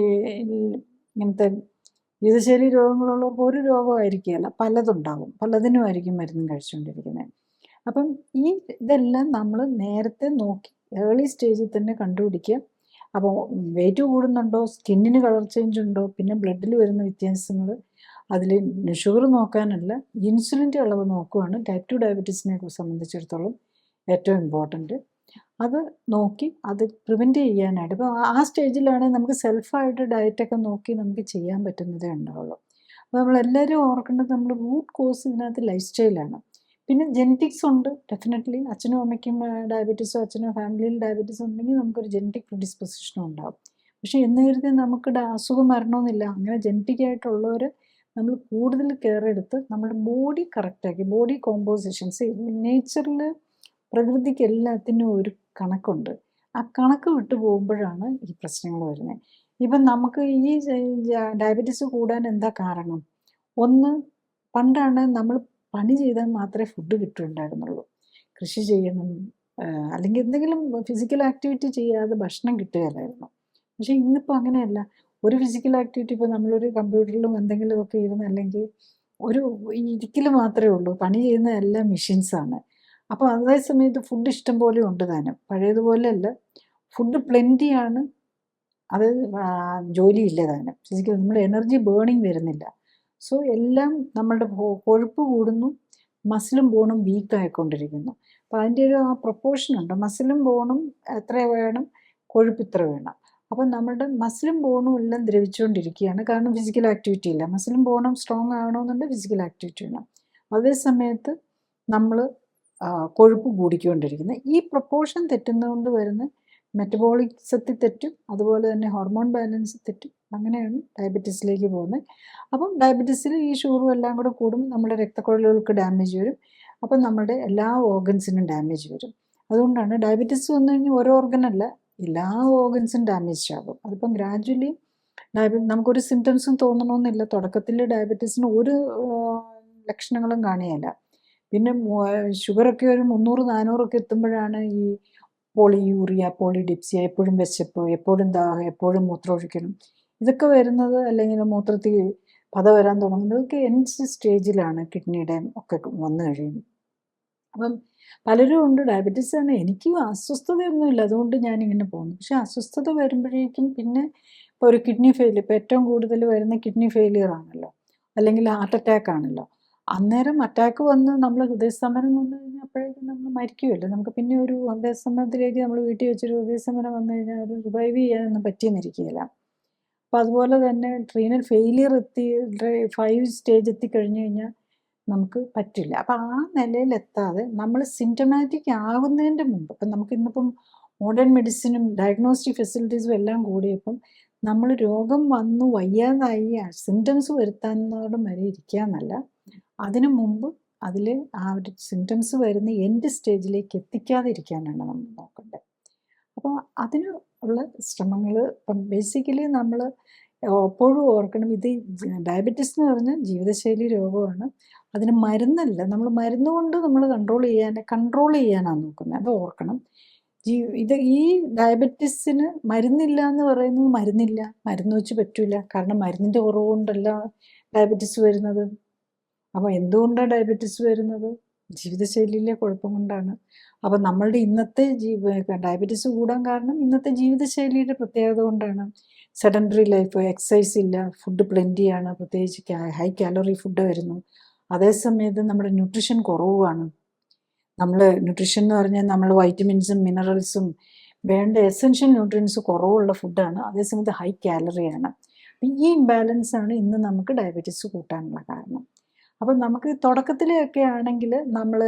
ഇങ്ങനത്തെ ജീവിതശൈലി രോഗങ്ങളുള്ളവർക്ക് ഒരു രോഗമായിരിക്കുകയല്ല, പലതുണ്ടാകും, പലതിനുമായിരിക്കും മരുന്നും കഴിച്ചുകൊണ്ടിരിക്കുന്നത്. അപ്പം ഇതെല്ലാം നമ്മൾ നേരത്തെ നോക്കി ഏർലി സ്റ്റേജിൽ തന്നെ കണ്ടുപിടിക്കുക. അപ്പോൾ വെയിറ്റ് കൂടുന്നുണ്ടോ, സ്കിന്നിന് കളർ ചേഞ്ച് ഉണ്ടോ, പിന്നെ ബ്ലഡിൽ വരുന്ന വ്യത്യാസങ്ങൾ, അതിൽ ഷുഗർ നോക്കാനല്ല ഇൻസുലിൻ്റെ അളവ് നോക്കുകയാണ് ടൈപ്പ് 2 ഡയബറ്റീസിനെ സംബന്ധിച്ചിടത്തോളം ഏറ്റവും ഇമ്പോർട്ടൻറ്റ്. അത് നോക്കി അത് പ്രിവെൻറ്റ് ചെയ്യാനായിട്ട് ഇപ്പോൾ ആ സ്റ്റേജിലാണെങ്കിൽ നമുക്ക് സെൽഫായിട്ട് ഡയറ്റൊക്കെ നോക്കി നമുക്ക് ചെയ്യാൻ പറ്റുന്നതേ ഉണ്ടാവുള്ളൂ. അപ്പോൾ നമ്മളെല്ലാവരും ഓർക്കേണ്ടത് നമ്മൾ റൂട്ട് കോസ് ഇതിനകത്ത് ലൈഫ് സ്റ്റൈലാണ്. പിന്നെ ജെനറ്റിക്സ് ഉണ്ട് ഡെഫിനറ്റ്ലി. അച്ഛനും അമ്മയ്ക്കും ഡയബറ്റീസോ അച്ഛനോ ഫാമിലിയിൽ ഡയബറ്റീസ് ഉണ്ടെങ്കിൽ നമുക്കൊരു ജെനറ്റിക് പ്രിഡിസ്പൊസിഷനും ഉണ്ടാകും. പക്ഷേ എന്ന് കരുതി നമുക്ക് അസുഖം വരണമെന്നില്ല. അങ്ങനെ ജെനറ്റിക് ആയിട്ടുള്ളവർ നമ്മൾ കൂടുതൽ കെയർ എടുത്ത് നമ്മുടെ ബോഡി കറക്റ്റാക്കി, ബോഡി കോമ്പോസിഷൻസ് നേച്ചറിൽ പ്രകൃതിക്ക് എല്ലാത്തിനും ഒരു കണക്കുണ്ട്. ആ കണക്ക് വിട്ടു പോകുമ്പോഴാണ് ഈ പ്രശ്നങ്ങൾ വരുന്നത്. ഇപ്പം നമുക്ക് ഈ ഡയബറ്റീസ് കൂടാൻ എന്താ കാരണം? ഒന്ന്, പണ്ടാണ് നമ്മൾ പണി ചെയ്താൽ മാത്രമേ ഫുഡ് കിട്ടുന്നുണ്ടായിരുന്നുള്ളൂ. കൃഷി ചെയ്യണം, അല്ലെങ്കിൽ എന്തെങ്കിലും ഫിസിക്കൽ ആക്ടിവിറ്റി ചെയ്യാതെ ഭക്ഷണം കിട്ടുകയില്ലായിരുന്നു. പക്ഷേ ഇന്നിപ്പോൾ അങ്ങനെയല്ല. ഒരു ഫിസിക്കൽ ആക്ടിവിറ്റി ഇപ്പോൾ നമ്മളൊരു കമ്പ്യൂട്ടറിലും എന്തെങ്കിലുമൊക്കെ ഇരുന്ന്, അല്ലെങ്കിൽ ഒരു ഇരിക്കൽ മാത്രമേ ഉള്ളൂ. പണി ചെയ്യുന്ന എല്ലാം മെഷീൻസാണ്. അപ്പോൾ അതേ സമയത്ത് ഫുഡ് ഇഷ്ടം പോലെ ഉണ്ട് താനും. പഴയതുപോലെയല്ല, ഫുഡ് പ്ലെൻറ്റിയാണ്. അത് ജോലിയില്ല താനും. ഫിസിക്കൽ നമ്മുടെ എനർജി ബേണിങ് വരുന്നില്ല. സോ എല്ലാം നമ്മളുടെ കൊഴുപ്പ് കൂടുന്നു, മസിലും ബോണും വീക്കായിക്കൊണ്ടിരിക്കുന്നു. അപ്പോൾ അതിൻ്റെ ഒരു ആ പ്രൊപ്പോർഷനുണ്ട്. മസിലും ബോണും എത്ര വേണം, കൊഴുപ്പ് ഇത്ര വേണം. അപ്പം നമ്മളുടെ മസിലും ബോണും എല്ലാം ദ്രവിച്ചുകൊണ്ടിരിക്കുകയാണ്. കാരണം ഫിസിക്കൽ ആക്ടിവിറ്റി ഇല്ല. മസിലും ബോണും സ്ട്രോങ് ആകണമെന്നുണ്ടെങ്കിൽ ഫിസിക്കൽ ആക്ടിവിറ്റി വേണം. അതേ സമയത്ത് നമ്മൾ കൊഴുപ്പ് കൂടിക്കൊണ്ടിരിക്കുന്നത്. ഈ പ്രൊപ്പോർഷൻ തെറ്റുന്നതുകൊണ്ട് വരുന്ന മെറ്റബോളിസത്തിൽ തെറ്റും, അതുപോലെ തന്നെ ഹോർമോൺ ബാലൻസ് തെറ്റും. അങ്ങനെയാണ് ഡയബറ്റീസിലേക്ക് പോകുന്നത്. അപ്പം ഡയബറ്റീസിൽ ഈ ഷുഗറും എല്ലാം കൂടെ കൂടുമ്പോൾ നമ്മുടെ രക്തക്കുഴലുകൾക്ക് ഡാമേജ് വരും. അപ്പം നമ്മുടെ എല്ലാ ഓർഗൻസിനും ഡാമേജ് വരും. അതുകൊണ്ടാണ് ഡയബറ്റീസ് വന്നു കഴിഞ്ഞാൽ ഓരോ ഓർഗനല്ല, എല്ലാ ഓർഗൻസും ഡാമേജ് ആകും. അതിപ്പം ഗ്രാജുവലി നമുക്കൊരു സിംറ്റംസും തോന്നണമെന്നില്ല. തുടക്കത്തിൽ ഡയബറ്റീസിന് ഒരു ലക്ഷണങ്ങളും കാണുകയില്ല. പിന്നെ ഷുഗറൊക്കെ ഒരു 300-400 എത്തുമ്പോഴാണ് ഈ പോളിയൂറിയ, പോളിഡിപ്സിയ, എപ്പോഴും വിശപ്പ്, എപ്പോഴും ദാഹം, എപ്പോഴും മൂത്രമൊഴിക്കണം, ഇതൊക്കെ വരുന്നത്. അല്ലെങ്കിൽ മൂത്രത്തിൽ പത വരാൻ തുടങ്ങുന്നത് ഇതൊക്കെ എൻഡ് സ്റ്റേജിലാണ് കിഡ്നിയുടെ ഒക്കെ വന്നു കഴിയും. അപ്പം പലരും ഉണ്ട് ഡയബറ്റീസ് ആണ്, എനിക്ക് അസ്വസ്ഥതയൊന്നുമില്ല, അതുകൊണ്ട് ഞാനിങ്ങനെ പോകുന്നു. പക്ഷെ അസ്വസ്ഥത വരുമ്പോഴേക്കും പിന്നെ ഇപ്പോൾ ഒരു കിഡ്നി ഫെയിലിയർ, ഇപ്പോൾ ഏറ്റവും കൂടുതൽ വരുന്ന കിഡ്നി ഫെയിലിയർ ആണല്ലോ, അല്ലെങ്കിൽ ഹാർട്ട് അറ്റാക്ക് ആണല്ലോ. അന്നേരം അറ്റാക്ക് വന്ന് നമ്മൾ ഹൃദയസ്തംഭനം വന്നു കഴിഞ്ഞാൽ അപ്പോഴേക്കും നമ്മൾ മരിക്കുമല്ലോ. നമുക്ക് പിന്നെ ഒരു ഹൃദയസ്തംഭനത്തിലേക്ക് നമ്മൾ വീട്ടിൽ വെച്ചൊരു ഹൃദയസ്തംഭനം വന്നു കഴിഞ്ഞാൽ ഒരു റിവൈവ് ചെയ്യാനൊന്നും പറ്റിയെന്നിരിക്കുകയില്ല. അപ്പോൾ അതുപോലെ തന്നെ റീനൽ ഫെയിലിയർ 5 സ്റ്റേജ് എത്തിക്കഴിഞ്ഞ് കഴിഞ്ഞാൽ നമുക്ക് പറ്റില്ല. അപ്പം ആ നിലയിലെത്താതെ നമ്മൾ സിംറ്റമാറ്റിക് ആകുന്നതിൻ്റെ മുമ്പ്, ഇപ്പം നമുക്ക് ഇന്നിപ്പം മോഡേൺ മെഡിസിനും ഡയഗ്നോസ്റ്റിക് ഫെസിലിറ്റീസും എല്ലാം കൂടിയപ്പം നമ്മൾ രോഗം വന്നു വയ്യാതായി സിംറ്റംസ് വരുത്താനോടും വരെ ഇരിക്കാന്നല്ല, അതിനു മുമ്പ് അതിൽ ആ ഒരു സിംറ്റംസ് വരുന്ന എൻഡ് സ്റ്റേജിലേക്ക് എത്തിക്കാതെ ഇരിക്കാനാണ് നമ്മൾ നോക്കേണ്ടത്. അപ്പോൾ അതിന് ഉള്ള ശ്രമങ്ങൾ ഇപ്പം ബേസിക്കലി നമ്മൾ എപ്പോഴും ഓർക്കണം, ഇത് ഡയബറ്റീസ് എന്ന് പറഞ്ഞാൽ ജീവിതശൈലി രോഗമാണ്. അതിന് മരുന്നല്ല. നമ്മൾ മരുന്ന് കൊണ്ട് നമ്മൾ കൺട്രോൾ ചെയ്യാനാണ് നോക്കുന്നത്. അത് ഓർക്കണം. ഇത് ഈ ഡയബറ്റീസിന് മരുന്നില്ല എന്ന് പറയുന്നത് മരുന്നില്ല, മരുന്ന് വെച്ച് പറ്റില്ല. കാരണം മരുന്നിൻ്റെ കുറവ് കൊണ്ടല്ല ഡയബറ്റീസ് വരുന്നത്. അപ്പോൾ എന്തുകൊണ്ടാണ് ഡയബറ്റീസ് വരുന്നത്? ജീവിതശൈലിയിലെ കുഴപ്പം കൊണ്ടാണ്. അപ്പം നമ്മളുടെ ഇന്നത്തെ ഡയബറ്റീസ് കൂടാൻ കാരണം ഇന്നത്തെ ജീവിതശൈലിയുടെ പ്രത്യേകത കൊണ്ടാണ്. സെഡൻറ്ററി ലൈഫ്, എക്സസൈസ് ഇല്ല, ഫുഡ് പ്ലെൻറ്റിയാണ്, പ്രത്യേകിച്ച് ഹൈ കാലറി ഫുഡ് വരുന്നു. അതേസമയത്ത് നമ്മുടെ ന്യൂട്രിഷൻ കുറവാണ്. നമ്മൾ ന്യൂട്രിഷൻ എന്ന് പറഞ്ഞാൽ നമ്മൾ വൈറ്റമിൻസും മിനറൽസും വേണ്ട എസെൻഷ്യൽ ന്യൂട്രിയൻസ് കുറവുള്ള ഫുഡാണ്. അതേസമയത്ത് ഹൈ കാലറിയാണ്. അപ്പം ഈ ഇംബാലൻസാണ് ഇന്ന് നമുക്ക് ഡയബറ്റീസ് കൂട്ടാനുള്ള കാരണം. അപ്പം നമുക്ക് തുടക്കത്തിലൊക്കെ ആണെങ്കിൽ നമ്മൾ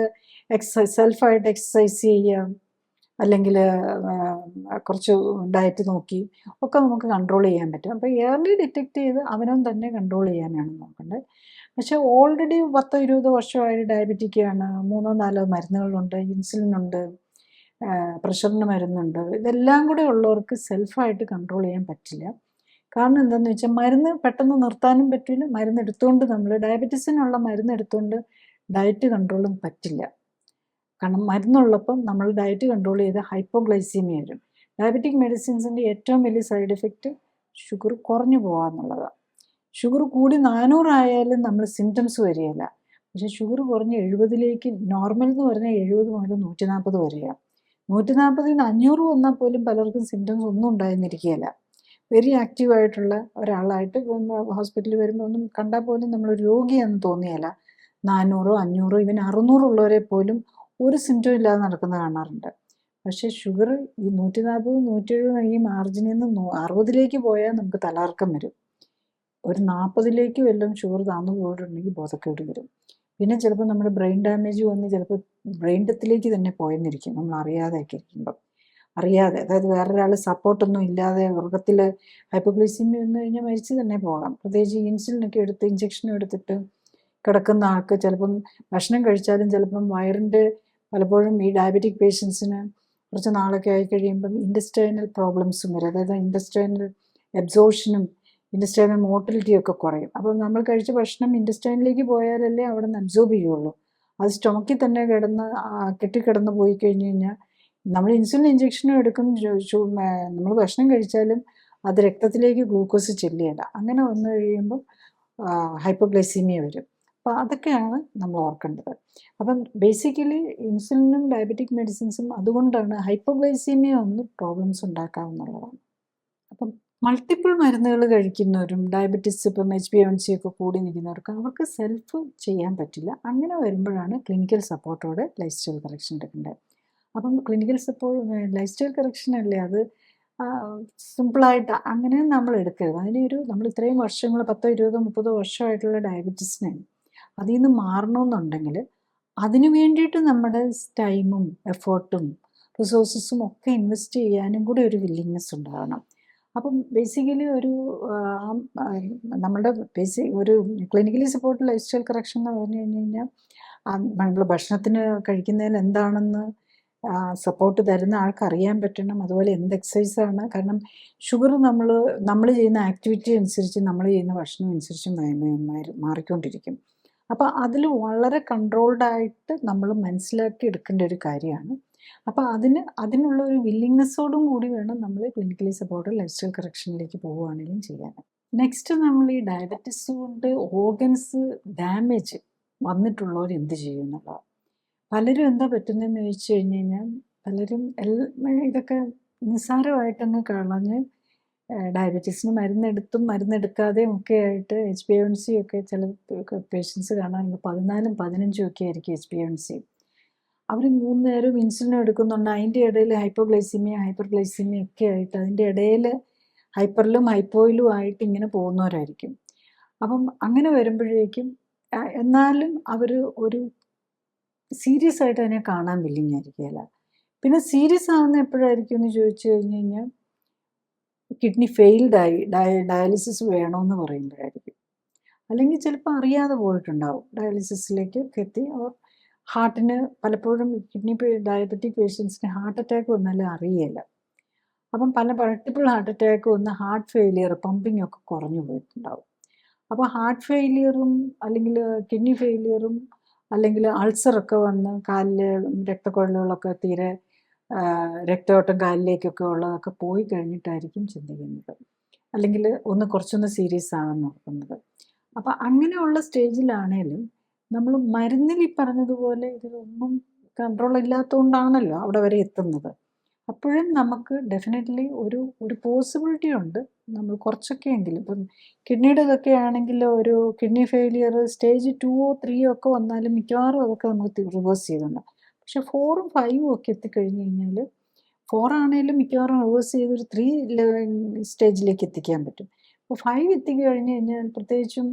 സെൽഫായിട്ട് എക്സസൈസ് ചെയ്യുക, അല്ലെങ്കിൽ കുറച്ച് ഡയറ്റ് നോക്കി ഒക്കെ നമുക്ക് കൺട്രോൾ ചെയ്യാൻ പറ്റും. അപ്പോൾ ഏർലി ഡിറ്റക്റ്റ് ചെയ്ത് അവനവൻ തന്നെ കൺട്രോൾ ചെയ്യാനാണ് നോക്കേണ്ടത്. പക്ഷേ ഓൾറെഡി 10-20 വർഷമായിട്ട് ഡയബറ്റിക്കാണ്, 3-4 മരുന്നുകളുണ്ട്, ഇൻസുലിനുണ്ട്, പ്രഷറിന് മരുന്നുണ്ട്. ഇതെല്ലാം കൂടെ ഉള്ളവർക്ക് സെൽഫായിട്ട് കൺട്രോൾ ചെയ്യാൻ പറ്റില്ല. കാരണം എന്താണെന്ന് വെച്ചാൽ മരുന്ന് പെട്ടെന്ന് നിർത്താനും പറ്റില്ല. മരുന്ന് എടുത്തുകൊണ്ട് നമ്മൾ ഡയബറ്റീസിനുള്ള മരുന്ന് എടുത്തുകൊണ്ട് ഡയറ്റ് കൺട്രോളും പറ്റില്ല. കാരണം മരുന്നുള്ളപ്പം നമ്മൾ ഡയറ്റ് കൺട്രോൾ ചെയ്ത് ഹൈപ്പോഗ്ലൈസീമിയ വരും. ഡയബറ്റിക് മെഡിസിൻസിൻ്റെ ഏറ്റവും വലിയ സൈഡ് എഫക്റ്റ് ഷുഗർ കുറഞ്ഞു പോകാമെന്നുള്ളതാണ്. ഷുഗർ കൂടി 400 ആയാലും നമ്മൾ സിംറ്റംസ് വരികയില്ല. പക്ഷേ ഷുഗർ കുറഞ്ഞ് 70ലേക്ക്, നോർമൽ എന്ന് പറഞ്ഞാൽ 70 മുതൽ 140 വരെയാണ്. 140 500 വന്നാൽ പോലും പലർക്കും സിംറ്റംസ് ഒന്നും ഉണ്ടായിരുന്നിരിക്കുകയില്ല. വെരി ആക്റ്റീവായിട്ടുള്ള ഒരാളായിട്ട് ഹോസ്പിറ്റലിൽ വരുമ്പോൾ ഒന്നും കണ്ടാൽ പോലും നമ്മൾ രോഗിയാണെന്ന് തോന്നിയല്ല. 400 500 ഇവൻ 600 ഉള്ളവരെ പോലും ഒരു സിംറ്റം ഇല്ലാതെ നടക്കുന്നത് കാണാറുണ്ട്. പക്ഷേ ഷുഗർ ഈ 140 170 ഈ മാർജിനിൽ നിന്ന് 60ലേക്ക് പോയാൽ നമുക്ക് തലകറക്കം വരും. ഒരു 40ലേക്ക് വല്ലതും ഷുഗർ താന്നു പോയിട്ടുണ്ടെങ്കിൽ ബോധക്കേട് വരും. പിന്നെ ചിലപ്പോൾ നമ്മുടെ ബ്രെയിൻ ഡാമേജ് വന്ന് ചിലപ്പോൾ ബ്രെയിൻ ഡെത്തിലേക്ക് തന്നെ പോയെന്നിരിക്കും നമ്മൾ അറിയാതെയൊക്കെ ഇരിക്കുമ്പം. അറിയാതെ, അതായത് വേറൊരാൾ സപ്പോർട്ടൊന്നും ഇല്ലാതെ ഉറക്കത്തിൽ ഹൈപ്പോഗ്ലൈസീമിയ വന്നു കഴിഞ്ഞാൽ മരിച്ചു തന്നെ പോകാം. പ്രത്യേകിച്ച് ഇൻസുലിനൊക്കെ എടുത്ത് ഇഞ്ചക്ഷനും എടുത്തിട്ട് കിടക്കുന്ന ആൾക്ക് ചിലപ്പം ഭക്ഷണം കഴിച്ചാലും ചിലപ്പം വയറിൻ്റെ പലപ്പോഴും ഈ ഡയബറ്റിക് പേഷ്യൻസിന് കുറച്ച് നാളൊക്കെ ആയി കഴിയുമ്പം ഇൻഡസ്റ്റൈനൽ പ്രോബ്ലംസും വരും. അതായത് ഇൻഡസ്റ്റൈനൽ എബ്സോർഷനും ഇൻഡസ്റ്റൈനൽ മോട്ടിലിറ്റിയൊക്കെ കുറയും. അപ്പം നമ്മൾ കഴിച്ച ഭക്ഷണം ഇൻഡസ്റ്റൈനിലേക്ക് പോയാലല്ലേ അവിടെ നിന്ന് അബ്സോർബ് ചെയ്യുള്ളൂ. അത് സ്റ്റൊമക്കിൽ തന്നെ കെട്ടിക്കിടന്ന് പോയി കഴിഞ്ഞ് കഴിഞ്ഞാൽ നമ്മൾ ഇൻസുലിൻ ഇഞ്ചക്ഷനും എടുക്കും, നമ്മൾ ഭക്ഷണം കഴിച്ചാലും അത് രക്തത്തിലേക്ക് ഗ്ലൂക്കോസ് ചെല്ലുകയില്ല. അങ്ങനെ വന്നു കഴിയുമ്പോൾ ഹൈപ്പോഗ്ലൈസീമിയ വരും. അപ്പോൾ അതൊക്കെയാണ് നമ്മൾ ഓർക്കേണ്ടത്. അപ്പം ബേസിക്കലി ഇൻസുലിനും ഡയബറ്റിക് മെഡിസിൻസും അതുകൊണ്ടാണ് ഹൈപ്പോഗ്ലൈസീമിയ ഒന്ന് പ്രോബ്ലംസ് ഉണ്ടാക്കാവുന്നതാണ്. അപ്പം മൾട്ടിപ്പിൾ മരുന്നുകൾ കഴിക്കുന്നവരും ഡയബറ്റിസ് ഇപ്പം HbA1c ഒക്കെ കൂടി നിൽക്കുന്നവർക്ക് അവർക്ക് സെൽഫ് ചെയ്യാൻ പറ്റില്ല. അങ്ങനെ വരുമ്പോഴാണ് ക്ലിനിക്കൽ സപ്പോർട്ടോടെ ലൈഫ് സ്റ്റൈൽ കറക്ഷൻ എടുക്കേണ്ടത്. അപ്പം clinical support life style correction അല്ലേ, അത് സിമ്പിളായിട്ട് അങ്ങനെ നമ്മൾ എടുക്കരുത്. അതിനൊരു നമ്മൾ ഇത്രയും വർഷങ്ങൾ 10 20 30 വർഷമായിട്ടുള്ള ഡയബറ്റീസിനെ അതിൽ നിന്ന് മാറണമെന്നുണ്ടെങ്കിൽ അതിനു വേണ്ടിയിട്ട് നമ്മുടെ ടൈമും എഫേർട്ടും റിസോഴ്സസും ഒക്കെ ഇൻവെസ്റ്റ് ചെയ്യാനും കൂടി ഒരു വില്ലിങ്നെസ് ഉണ്ടാകണം. അപ്പം ബേസിക്കലി ഒരു നമ്മളുടെ ഒരു clinically support life style correction എന്ന് പറഞ്ഞു കഴിഞ്ഞ് കഴിഞ്ഞാൽ നമ്മൾ ഭക്ഷണത്തിന് കഴിക്കുന്നതിൽ എന്താണെന്ന് സപ്പോർട്ട് തരുന്ന ആൾക്ക് അറിയാൻ പറ്റണം. അതുപോലെ എന്ത് എക്സസൈസാണ്, കാരണം ഷുഗർ നമ്മൾ ചെയ്യുന്ന ആക്ടിവിറ്റി അനുസരിച്ച് നമ്മൾ ചെയ്യുന്ന ഭക്ഷണം അനുസരിച്ച് മാറിക്കൊണ്ടിരിക്കും. അപ്പോൾ അതിൽ വളരെ കൺട്രോൾഡായിട്ട് നമ്മൾ മനസ്സിലാക്കി എടുക്കേണ്ട ഒരു കാര്യമാണ്. അപ്പോൾ അതിനുള്ള ഒരു വില്ലിങ്നെസ്സോടും കൂടി വേണം നമ്മൾ ക്ലിനിക്കലി സപ്പോർട്ട് ലൈഫ് സ്റ്റൈൽ കറക്ഷനിലേക്ക് പോവുകയാണെങ്കിലും ചെയ്യാൻ. നെക്സ്റ്റ് നമ്മൾ ഈ ഡയബറ്റിസ് കൊണ്ട് ഓർഗൻസ് ഡാമേജ് വന്നിട്ടുള്ളവർ എന്ത് ചെയ്യും എന്നുള്ളതാണ്. പലരും എന്താ പറ്റുന്നതെന്ന് ചോദിച്ചു കഴിഞ്ഞ് കഴിഞ്ഞാൽ പലരും ഇതൊക്കെ നിസ്സാരമായിട്ടങ്ങ് കളഞ്ഞ് ഡയബറ്റീസിന് മരുന്നെടുക്കാതെയും ഒക്കെ ആയിട്ട് HbA1c ഒക്കെ ചില പേഷ്യൻസ് കാണാറുണ്ട്. 14 15 ഒക്കെ ആയിരിക്കും HbA1c. അവർ 3 നേരവും ഇൻസുലിൻ എടുക്കുന്നുണ്ട്. അതിൻ്റെ ഇടയിൽ ഹൈപ്പോഗ്ലൈസീമിയ ഹൈപ്പർഗ്ലൈസീമിയ ഒക്കെ ആയിട്ട് അതിൻ്റെ ഇടയിൽ ഹൈപ്പറിലും ഹൈപ്പോയിലും ആയിട്ട് ഇങ്ങനെ പോകുന്നവരായിരിക്കും. അപ്പം അങ്ങനെ വരുമ്പോഴേക്കും എന്നാലും അവർ ഒരു സീരിയസ് ആയിട്ട് അതിനെ കാണാൻ വില്ലിങ് ആയിരിക്കുകയില്ല. പിന്നെ സീരിയസ് ആവുന്ന എപ്പോഴായിരിക്കും എന്ന് ചോദിച്ചു കഴിഞ്ഞ് കഴിഞ്ഞാൽ കിഡ്നി ഫെയിൽഡായി ഡയാലിസിസ് വേണമെന്ന് പറയുമ്പോഴായിരിക്കും. അല്ലെങ്കിൽ ചിലപ്പോൾ അറിയാതെ പോയിട്ടുണ്ടാവും, ഡയാലിസിസിലേക്ക് എത്തി. ഹാർട്ടിന് പലപ്പോഴും ഡയബറ്റിക് പേഷ്യൻസിന് ഹാർട്ട് അറ്റാക്ക് വന്നാലും അറിയില്ല. അപ്പം മൾട്ടിപ്പിൾ ഹാർട്ട് അറ്റാക്ക് വന്ന് ഹാർട്ട് ഫെയിലിയർ പമ്പിങ് ഒക്കെ കുറഞ്ഞു പോയിട്ടുണ്ടാവും. അപ്പോൾ ഹാർട്ട് ഫെയിലിയറും അല്ലെങ്കിൽ കിഡ്നി ഫെയിലിയറും അല്ലെങ്കിൽ അൾസറൊക്കെ വന്ന് കാലിൽ രക്തക്കുഴലുകളൊക്കെ തീരെ രക്തയോട്ടം കാലിലേക്കൊക്കെ ഉള്ളതൊക്കെ പോയി കഴിഞ്ഞിട്ടായിരിക്കും ചിന്തിക്കുന്നത്, അല്ലെങ്കിൽ കുറച്ചൊന്ന് സീരിയസ് ആണെന്ന് നോക്കുന്നത്. അപ്പം അങ്ങനെയുള്ള സ്റ്റേജിലാണേലും നമ്മൾ മരുന്നിൽ ഈ പറഞ്ഞതുപോലെ ഇതിലൊന്നും കൺട്രോൾ ഇല്ലാത്തതുകൊണ്ടാണല്ലോ അവിടെ വരെ എത്തുന്നത്. അപ്പോഴും നമുക്ക് ഡെഫിനറ്റ്ലി ഒരു പോസിബിലിറ്റി ഉണ്ട്. നമ്മൾ കുറച്ചൊക്കെ എങ്കിലും ഇപ്പം കിഡ്നിയുടെ ഇതൊക്കെ ആണെങ്കിൽ ഒരു കിഡ്നി ഫെയിലിയർ സ്റ്റേജ് 2 3 ഒക്കെ വന്നാലും മിക്കവാറും അതൊക്കെ നമുക്ക് റിവേഴ്സ് ചെയ്തുണ്ട്. പക്ഷെ 4 5 ഒക്കെ എത്തിക്കഴിഞ്ഞ് കഴിഞ്ഞാൽ 4 ആണെങ്കിലും മിക്കവാറും റിവേഴ്സ് ചെയ്തൊരു 3 സ്റ്റേജിലേക്ക് എത്തിക്കാൻ പറ്റും. അപ്പോൾ 5 എത്തിക്കഴിഞ്ഞ് കഴിഞ്ഞാൽ പ്രത്യേകിച്ചും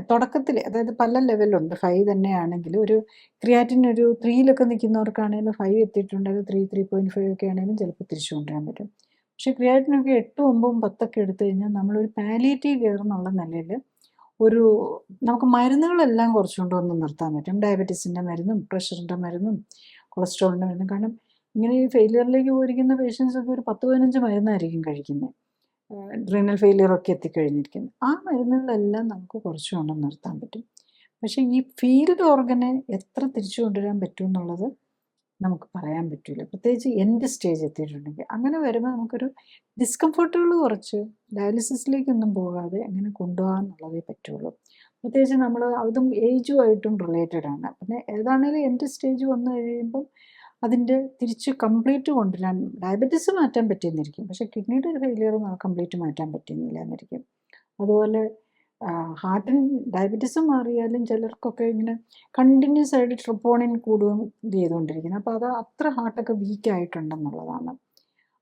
തുടക്കത്തിൽ, അതായത് പല ലെവലുണ്ട്. 5 തന്നെയാണെങ്കിൽ ഒരു ക്രിയാറ്റിൻ ഒരു 3 നിൽക്കുന്നവർക്കാണെങ്കിലും 5 എത്തിയിട്ടുണ്ടെങ്കിൽ 3 3.5 ഒക്കെ ആണെങ്കിലും ചിലപ്പോൾ തിരിച്ചു കൊണ്ടുവരാൻ പറ്റും. പക്ഷേ ക്രിയാറ്റിനൊക്കെ 8 9 10 എടുത്തു കഴിഞ്ഞാൽ നമ്മളൊരു പാലിയേറ്റീവ് കെയർ എന്നുള്ള നിലയിൽ നമുക്ക് മരുന്നുകളെല്ലാം കുറച്ചുകൊണ്ട് വന്ന് നിർത്താൻ പറ്റും. ഡയബറ്റീസിൻ്റെ മരുന്നും പ്രഷറിൻ്റെ മരുന്നും കൊളസ്ട്രോളിൻ്റെ മരുന്നും. കാരണം ഇങ്ങനെ ഈ ഫെയിലിയറിലേക്ക് പോയിരിക്കുന്ന പേഷ്യൻസൊക്കെ ഒരു 10 15 മരുന്നായിരിക്കും കഴിക്കുന്നത്, റീനൽ ഫെയിലിയറൊക്കെ എത്തിക്കഴിഞ്ഞിരിക്കുന്നത്. ആ മരുന്നുകളെല്ലാം നമുക്ക് കുറച്ചുകൊണ്ട് നിർത്താൻ പറ്റും. പക്ഷേ ഈ ഫീൽഡ് ഓർഗനെ എത്ര തിരിച്ചു കൊണ്ടുവരാൻ പറ്റും എന്നുള്ളത് നമുക്ക് പറയാൻ പറ്റില്ല, പ്രത്യേകിച്ച് എൻഡ് സ്റ്റേജ് എത്തിയിട്ടുണ്ടെങ്കിൽ. അങ്ങനെ വരുമ്പോൾ നമുക്കൊരു ഡിസ്കംഫർട്ടുകൾ കുറച്ച് ഡയാലിസിസിലേക്കൊന്നും പോകാതെ അങ്ങനെ കൊണ്ടുപോകാമെന്നുള്ളതേ പറ്റുള്ളൂ. പ്രത്യേകിച്ച് നമ്മൾ അതും ഏജുമായിട്ടും റിലേറ്റഡ് ആണ്. പിന്നെ ഏതാണേലും എൻഡ് സ്റ്റേജ് വന്നു കഴിയുമ്പം അതിൻ്റെ തിരിച്ച് കംപ്ലീറ്റ് കൊണ്ടുവരാൻ ഡയബറ്റീസ് മാറ്റാൻ പറ്റിയെന്നിരിക്കും, പക്ഷേ കിഡ്നിയുടെ ഒരു ഫെയിലിയർ കംപ്ലീറ്റ് മാറ്റാൻ പറ്റുന്നില്ല എന്നിരിക്കും. അതുപോലെ ഹാർട്ടിന് ഡയബറ്റീസ് മാറിയാലും ചിലർക്കൊക്കെ ഇങ്ങനെ കണ്ടിന്യൂസ് ആയിട്ട് ട്രിപ്പോണിൻ കൂടുകയും ഇത് ചെയ്തുകൊണ്ടിരിക്കുന്നത്. അപ്പോൾ അത് അത്ര ഹാർട്ടൊക്കെ വീക്കായിട്ടുണ്ടെന്നുള്ളതാണ്.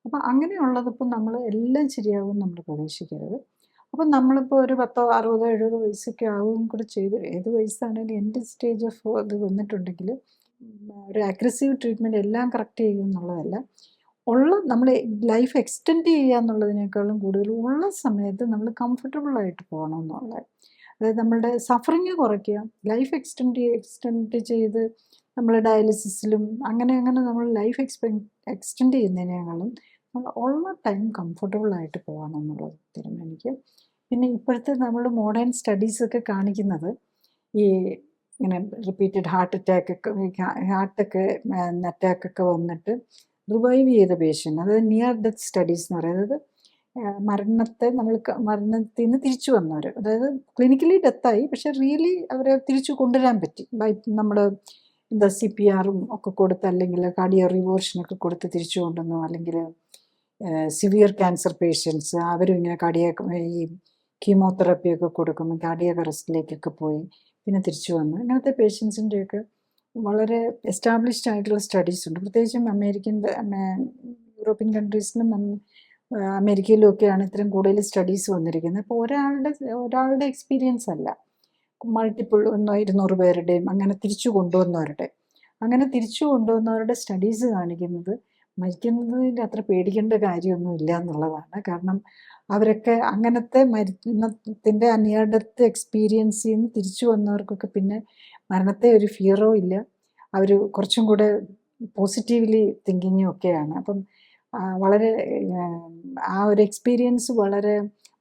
അപ്പം അങ്ങനെയുള്ളതിപ്പം നമ്മൾ എല്ലാം ശരിയാകും നമ്മൾ പ്രതീക്ഷിക്കരുത്. അപ്പം നമ്മളിപ്പോൾ ഒരു 10, 60, 70 വയസ്സൊക്കെ ആവുകയും കൂടെ ചെയ്ത്, ഏത് വയസ്സാണെങ്കിലും എൻ്റെ സ്റ്റേജ് ഓഫ് ഇത് വന്നിട്ടുണ്ടെങ്കിൽ ഒരു അഗ്രസീവ് ട്രീറ്റ്മെൻറ്റ് എല്ലാം കറക്റ്റ് ചെയ്യും എന്നുള്ളതല്ല. നമ്മൾ ലൈഫ് എക്സ്റ്റെൻഡ് ചെയ്യുക എന്നുള്ളതിനേക്കാളും കൂടുതൽ ഉള്ള സമയത്ത് നമ്മൾ കംഫർട്ടബിളായിട്ട് പോകണം എന്നുള്ളത്. അതായത് നമ്മളുടെ സഫറിങ് കുറയ്ക്കുക, ലൈഫ് എക്സ്റ്റെൻഡ് ചെയ്ത് നമ്മൾ ഡയാലിസിസിലും അങ്ങനെ നമ്മൾ ലൈഫ് എക്സ്റ്റെൻഡ് ചെയ്യുന്നതിനേക്കാളും നമ്മൾ ഉള്ള ടൈം കംഫർട്ടബിളായിട്ട് പോകണം എന്നുള്ളത് തീരുമാനിക്കും. പിന്നെ ഇപ്പോഴത്തെ നമ്മൾ മോഡേൺ സ്റ്റഡീസൊക്കെ കാണിക്കുന്നത് ഈ ഇങ്ങനെ റിപ്പീറ്റഡ് ഹാർട്ടൊക്കെ അറ്റാക്കൊക്കെ വന്നിട്ട് റിവൈവ് ചെയ്ത പേഷ്യൻ്റ്, അതായത് നിയർ ഡെത്ത് സ്റ്റഡീസ് എന്ന് പറയുന്നത്, മരണത്തിൽ നിന്ന് തിരിച്ചു വന്നവർ, അതായത് ക്ലിനിക്കലി ഡെത്തായി പക്ഷേ റിയലി അവരെ തിരിച്ചു കൊണ്ടുവരാൻ പറ്റി നമ്മൾ CPR-ഉം ഒക്കെ കൊടുത്ത്, അല്ലെങ്കിൽ കാർഡിയോ റിവേർഷനൊക്കെ കൊടുത്ത് തിരിച്ചു കൊണ്ടുവന്നു, അല്ലെങ്കിൽ സിവിയർ ക്യാൻസർ പേഷ്യൻസ് അവരും ഇങ്ങനെ ഈ കീമോതെറാപ്പിയൊക്കെ കൊടുക്കുമ്പോൾ കാർഡിയാക് അറസ്റ്റിലേക്കൊക്കെ പോയി പിന്നെ തിരിച്ചു വന്നു. ഇങ്ങനത്തെ പേഷ്യൻസിൻ്റെയൊക്കെ വളരെ എസ്റ്റാബ്ലിഷ്ഡ് ആയിട്ടുള്ള സ്റ്റഡീസ് ഉണ്ട്. പ്രത്യേകിച്ചും യൂറോപ്യൻ കൺട്രീസിലും അമേരിക്കയിലും ഒക്കെയാണ് ഇത്രയും കൂടുതൽ സ്റ്റഡീസ് വന്നിരിക്കുന്നത്. അപ്പോൾ ഒരാളുടെ എക്സ്പീരിയൻസ് അല്ല, മൾട്ടിപ്പിൾ 200 പേരുടെയും അങ്ങനെ തിരിച്ചു കൊണ്ടുവന്നവരുടെ സ്റ്റഡീസ് കാണിക്കുന്നത് മരിക്കുന്നതിൻ്റെ അത്ര പേടിക്കേണ്ട കാര്യമൊന്നും ഇല്ല എന്നുള്ളതാണ്. കാരണം അവരൊക്കെ അങ്ങനത്തെ മരണത്തിൻ്റെ നിയർ ഡെത്ത് എക്സ്പീരിയൻസിൽ നിന്ന് തിരിച്ചു വന്നവർക്കൊക്കെ പിന്നെ മരണത്തെ ഒരു ഫിയറോ ഇല്ല, അവർ കുറച്ചും കൂടെ പോസിറ്റീവ്ലി തിങ്കിങ്ങും ഒക്കെയാണ്. അപ്പം വളരെ ആ ഒരു എക്സ്പീരിയൻസ് വളരെ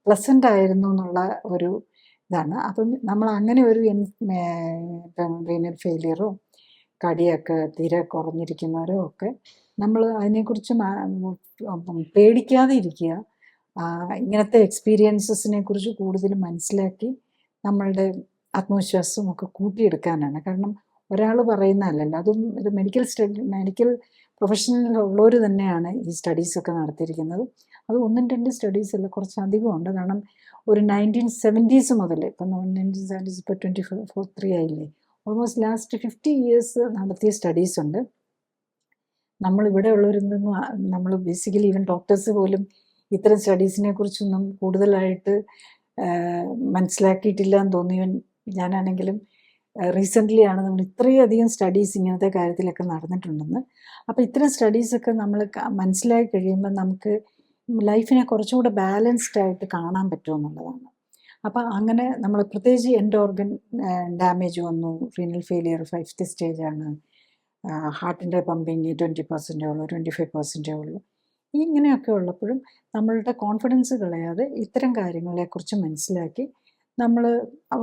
പ്ലസൻ്റ് ആയിരുന്നു എന്നുള്ള ഒരു ഇതാണ്. അപ്പം നമ്മൾ അങ്ങനെ ഒരു റീനൽ ഫെയിലിയറോ കടിയൊക്കെ തീരെ കുറഞ്ഞിരിക്കുന്നവരോ ഒക്കെ നമ്മൾ അതിനെക്കുറിച്ച് പേടിക്കാതെ ഇരിക്കുക. ഇങ്ങനത്തെ എക്സ്പീരിയൻസസിനെ കുറിച്ച് കൂടുതൽ മനസ്സിലാക്കി നമ്മളുടെ ആത്മവിശ്വാസവും ഒക്കെ കൂട്ടിയെടുക്കാനാണ്. കാരണം ഒരാൾ പറയുന്നതല്ലല്ലോ, അതും ഇത് മെഡിക്കൽ പ്രൊഫഷണലുള്ളവർ തന്നെയാണ് ഈ സ്റ്റഡീസൊക്കെ നടത്തിയിരിക്കുന്നത്. അത് 1-2 സ്റ്റഡീസ് അല്ല, കുറച്ചധികം ഉണ്ട്. കാരണം ഒരു 1970s മുതൽ, ഇപ്പം 1970s ഇപ്പോൾ 23 ആയില്ലേ, ഓൾമോസ്റ്റ് ലാസ്റ്റ് 50 years നടത്തിയ സ്റ്റഡീസ് ഉണ്ട്. നമ്മളിവിടെ ഉള്ളവരൊന്നും നമ്മൾ ബേസിക്കലി ഈവൻ ഡോക്ടേഴ്സ് പോലും ഇത്തരം സ്റ്റഡീസിനെ കുറിച്ചൊന്നും കൂടുതലായിട്ട് മനസ്സിലാക്കിയിട്ടില്ല എന്ന് തോന്നി. ഞാനാണെങ്കിലും റീസെൻ്റ്ലി ആണ് നമ്മൾ ഇത്രയധികം സ്റ്റഡീസ് ഇങ്ങനത്തെ കാര്യത്തിലൊക്കെ നടന്നിട്ടുണ്ടെന്ന്. അപ്പോൾ ഇത്തരം സ്റ്റഡീസൊക്കെ നമ്മൾ മനസ്സിലാക്കി കഴിയുമ്പോൾ നമുക്ക് ലൈഫിനെ കുറച്ചുകൂടെ ബാലൻസ്ഡ് ആയിട്ട് കാണാൻ പറ്റുമെന്നുള്ളതാണ്. അപ്പോൾ അങ്ങനെ നമ്മൾ പ്രത്യേകിച്ച് എൻഡ് ഓർഗൻ ഡാമേജ് വന്നു, റീനൽ ഫെയിലിയർ 5th സ്റ്റേജാണ്, ഹാർട്ടിൻ്റെ പമ്പിങ് 20% ഉള്ളൂ, 25% ഉള്ളൂ, ഇങ്ങനെയൊക്കെ ഉള്ളപ്പോഴും നമ്മളുടെ കോൺഫിഡൻസ് കളയാതെ ഇത്തരം കാര്യങ്ങളെക്കുറിച്ച് മനസ്സിലാക്കി നമ്മൾ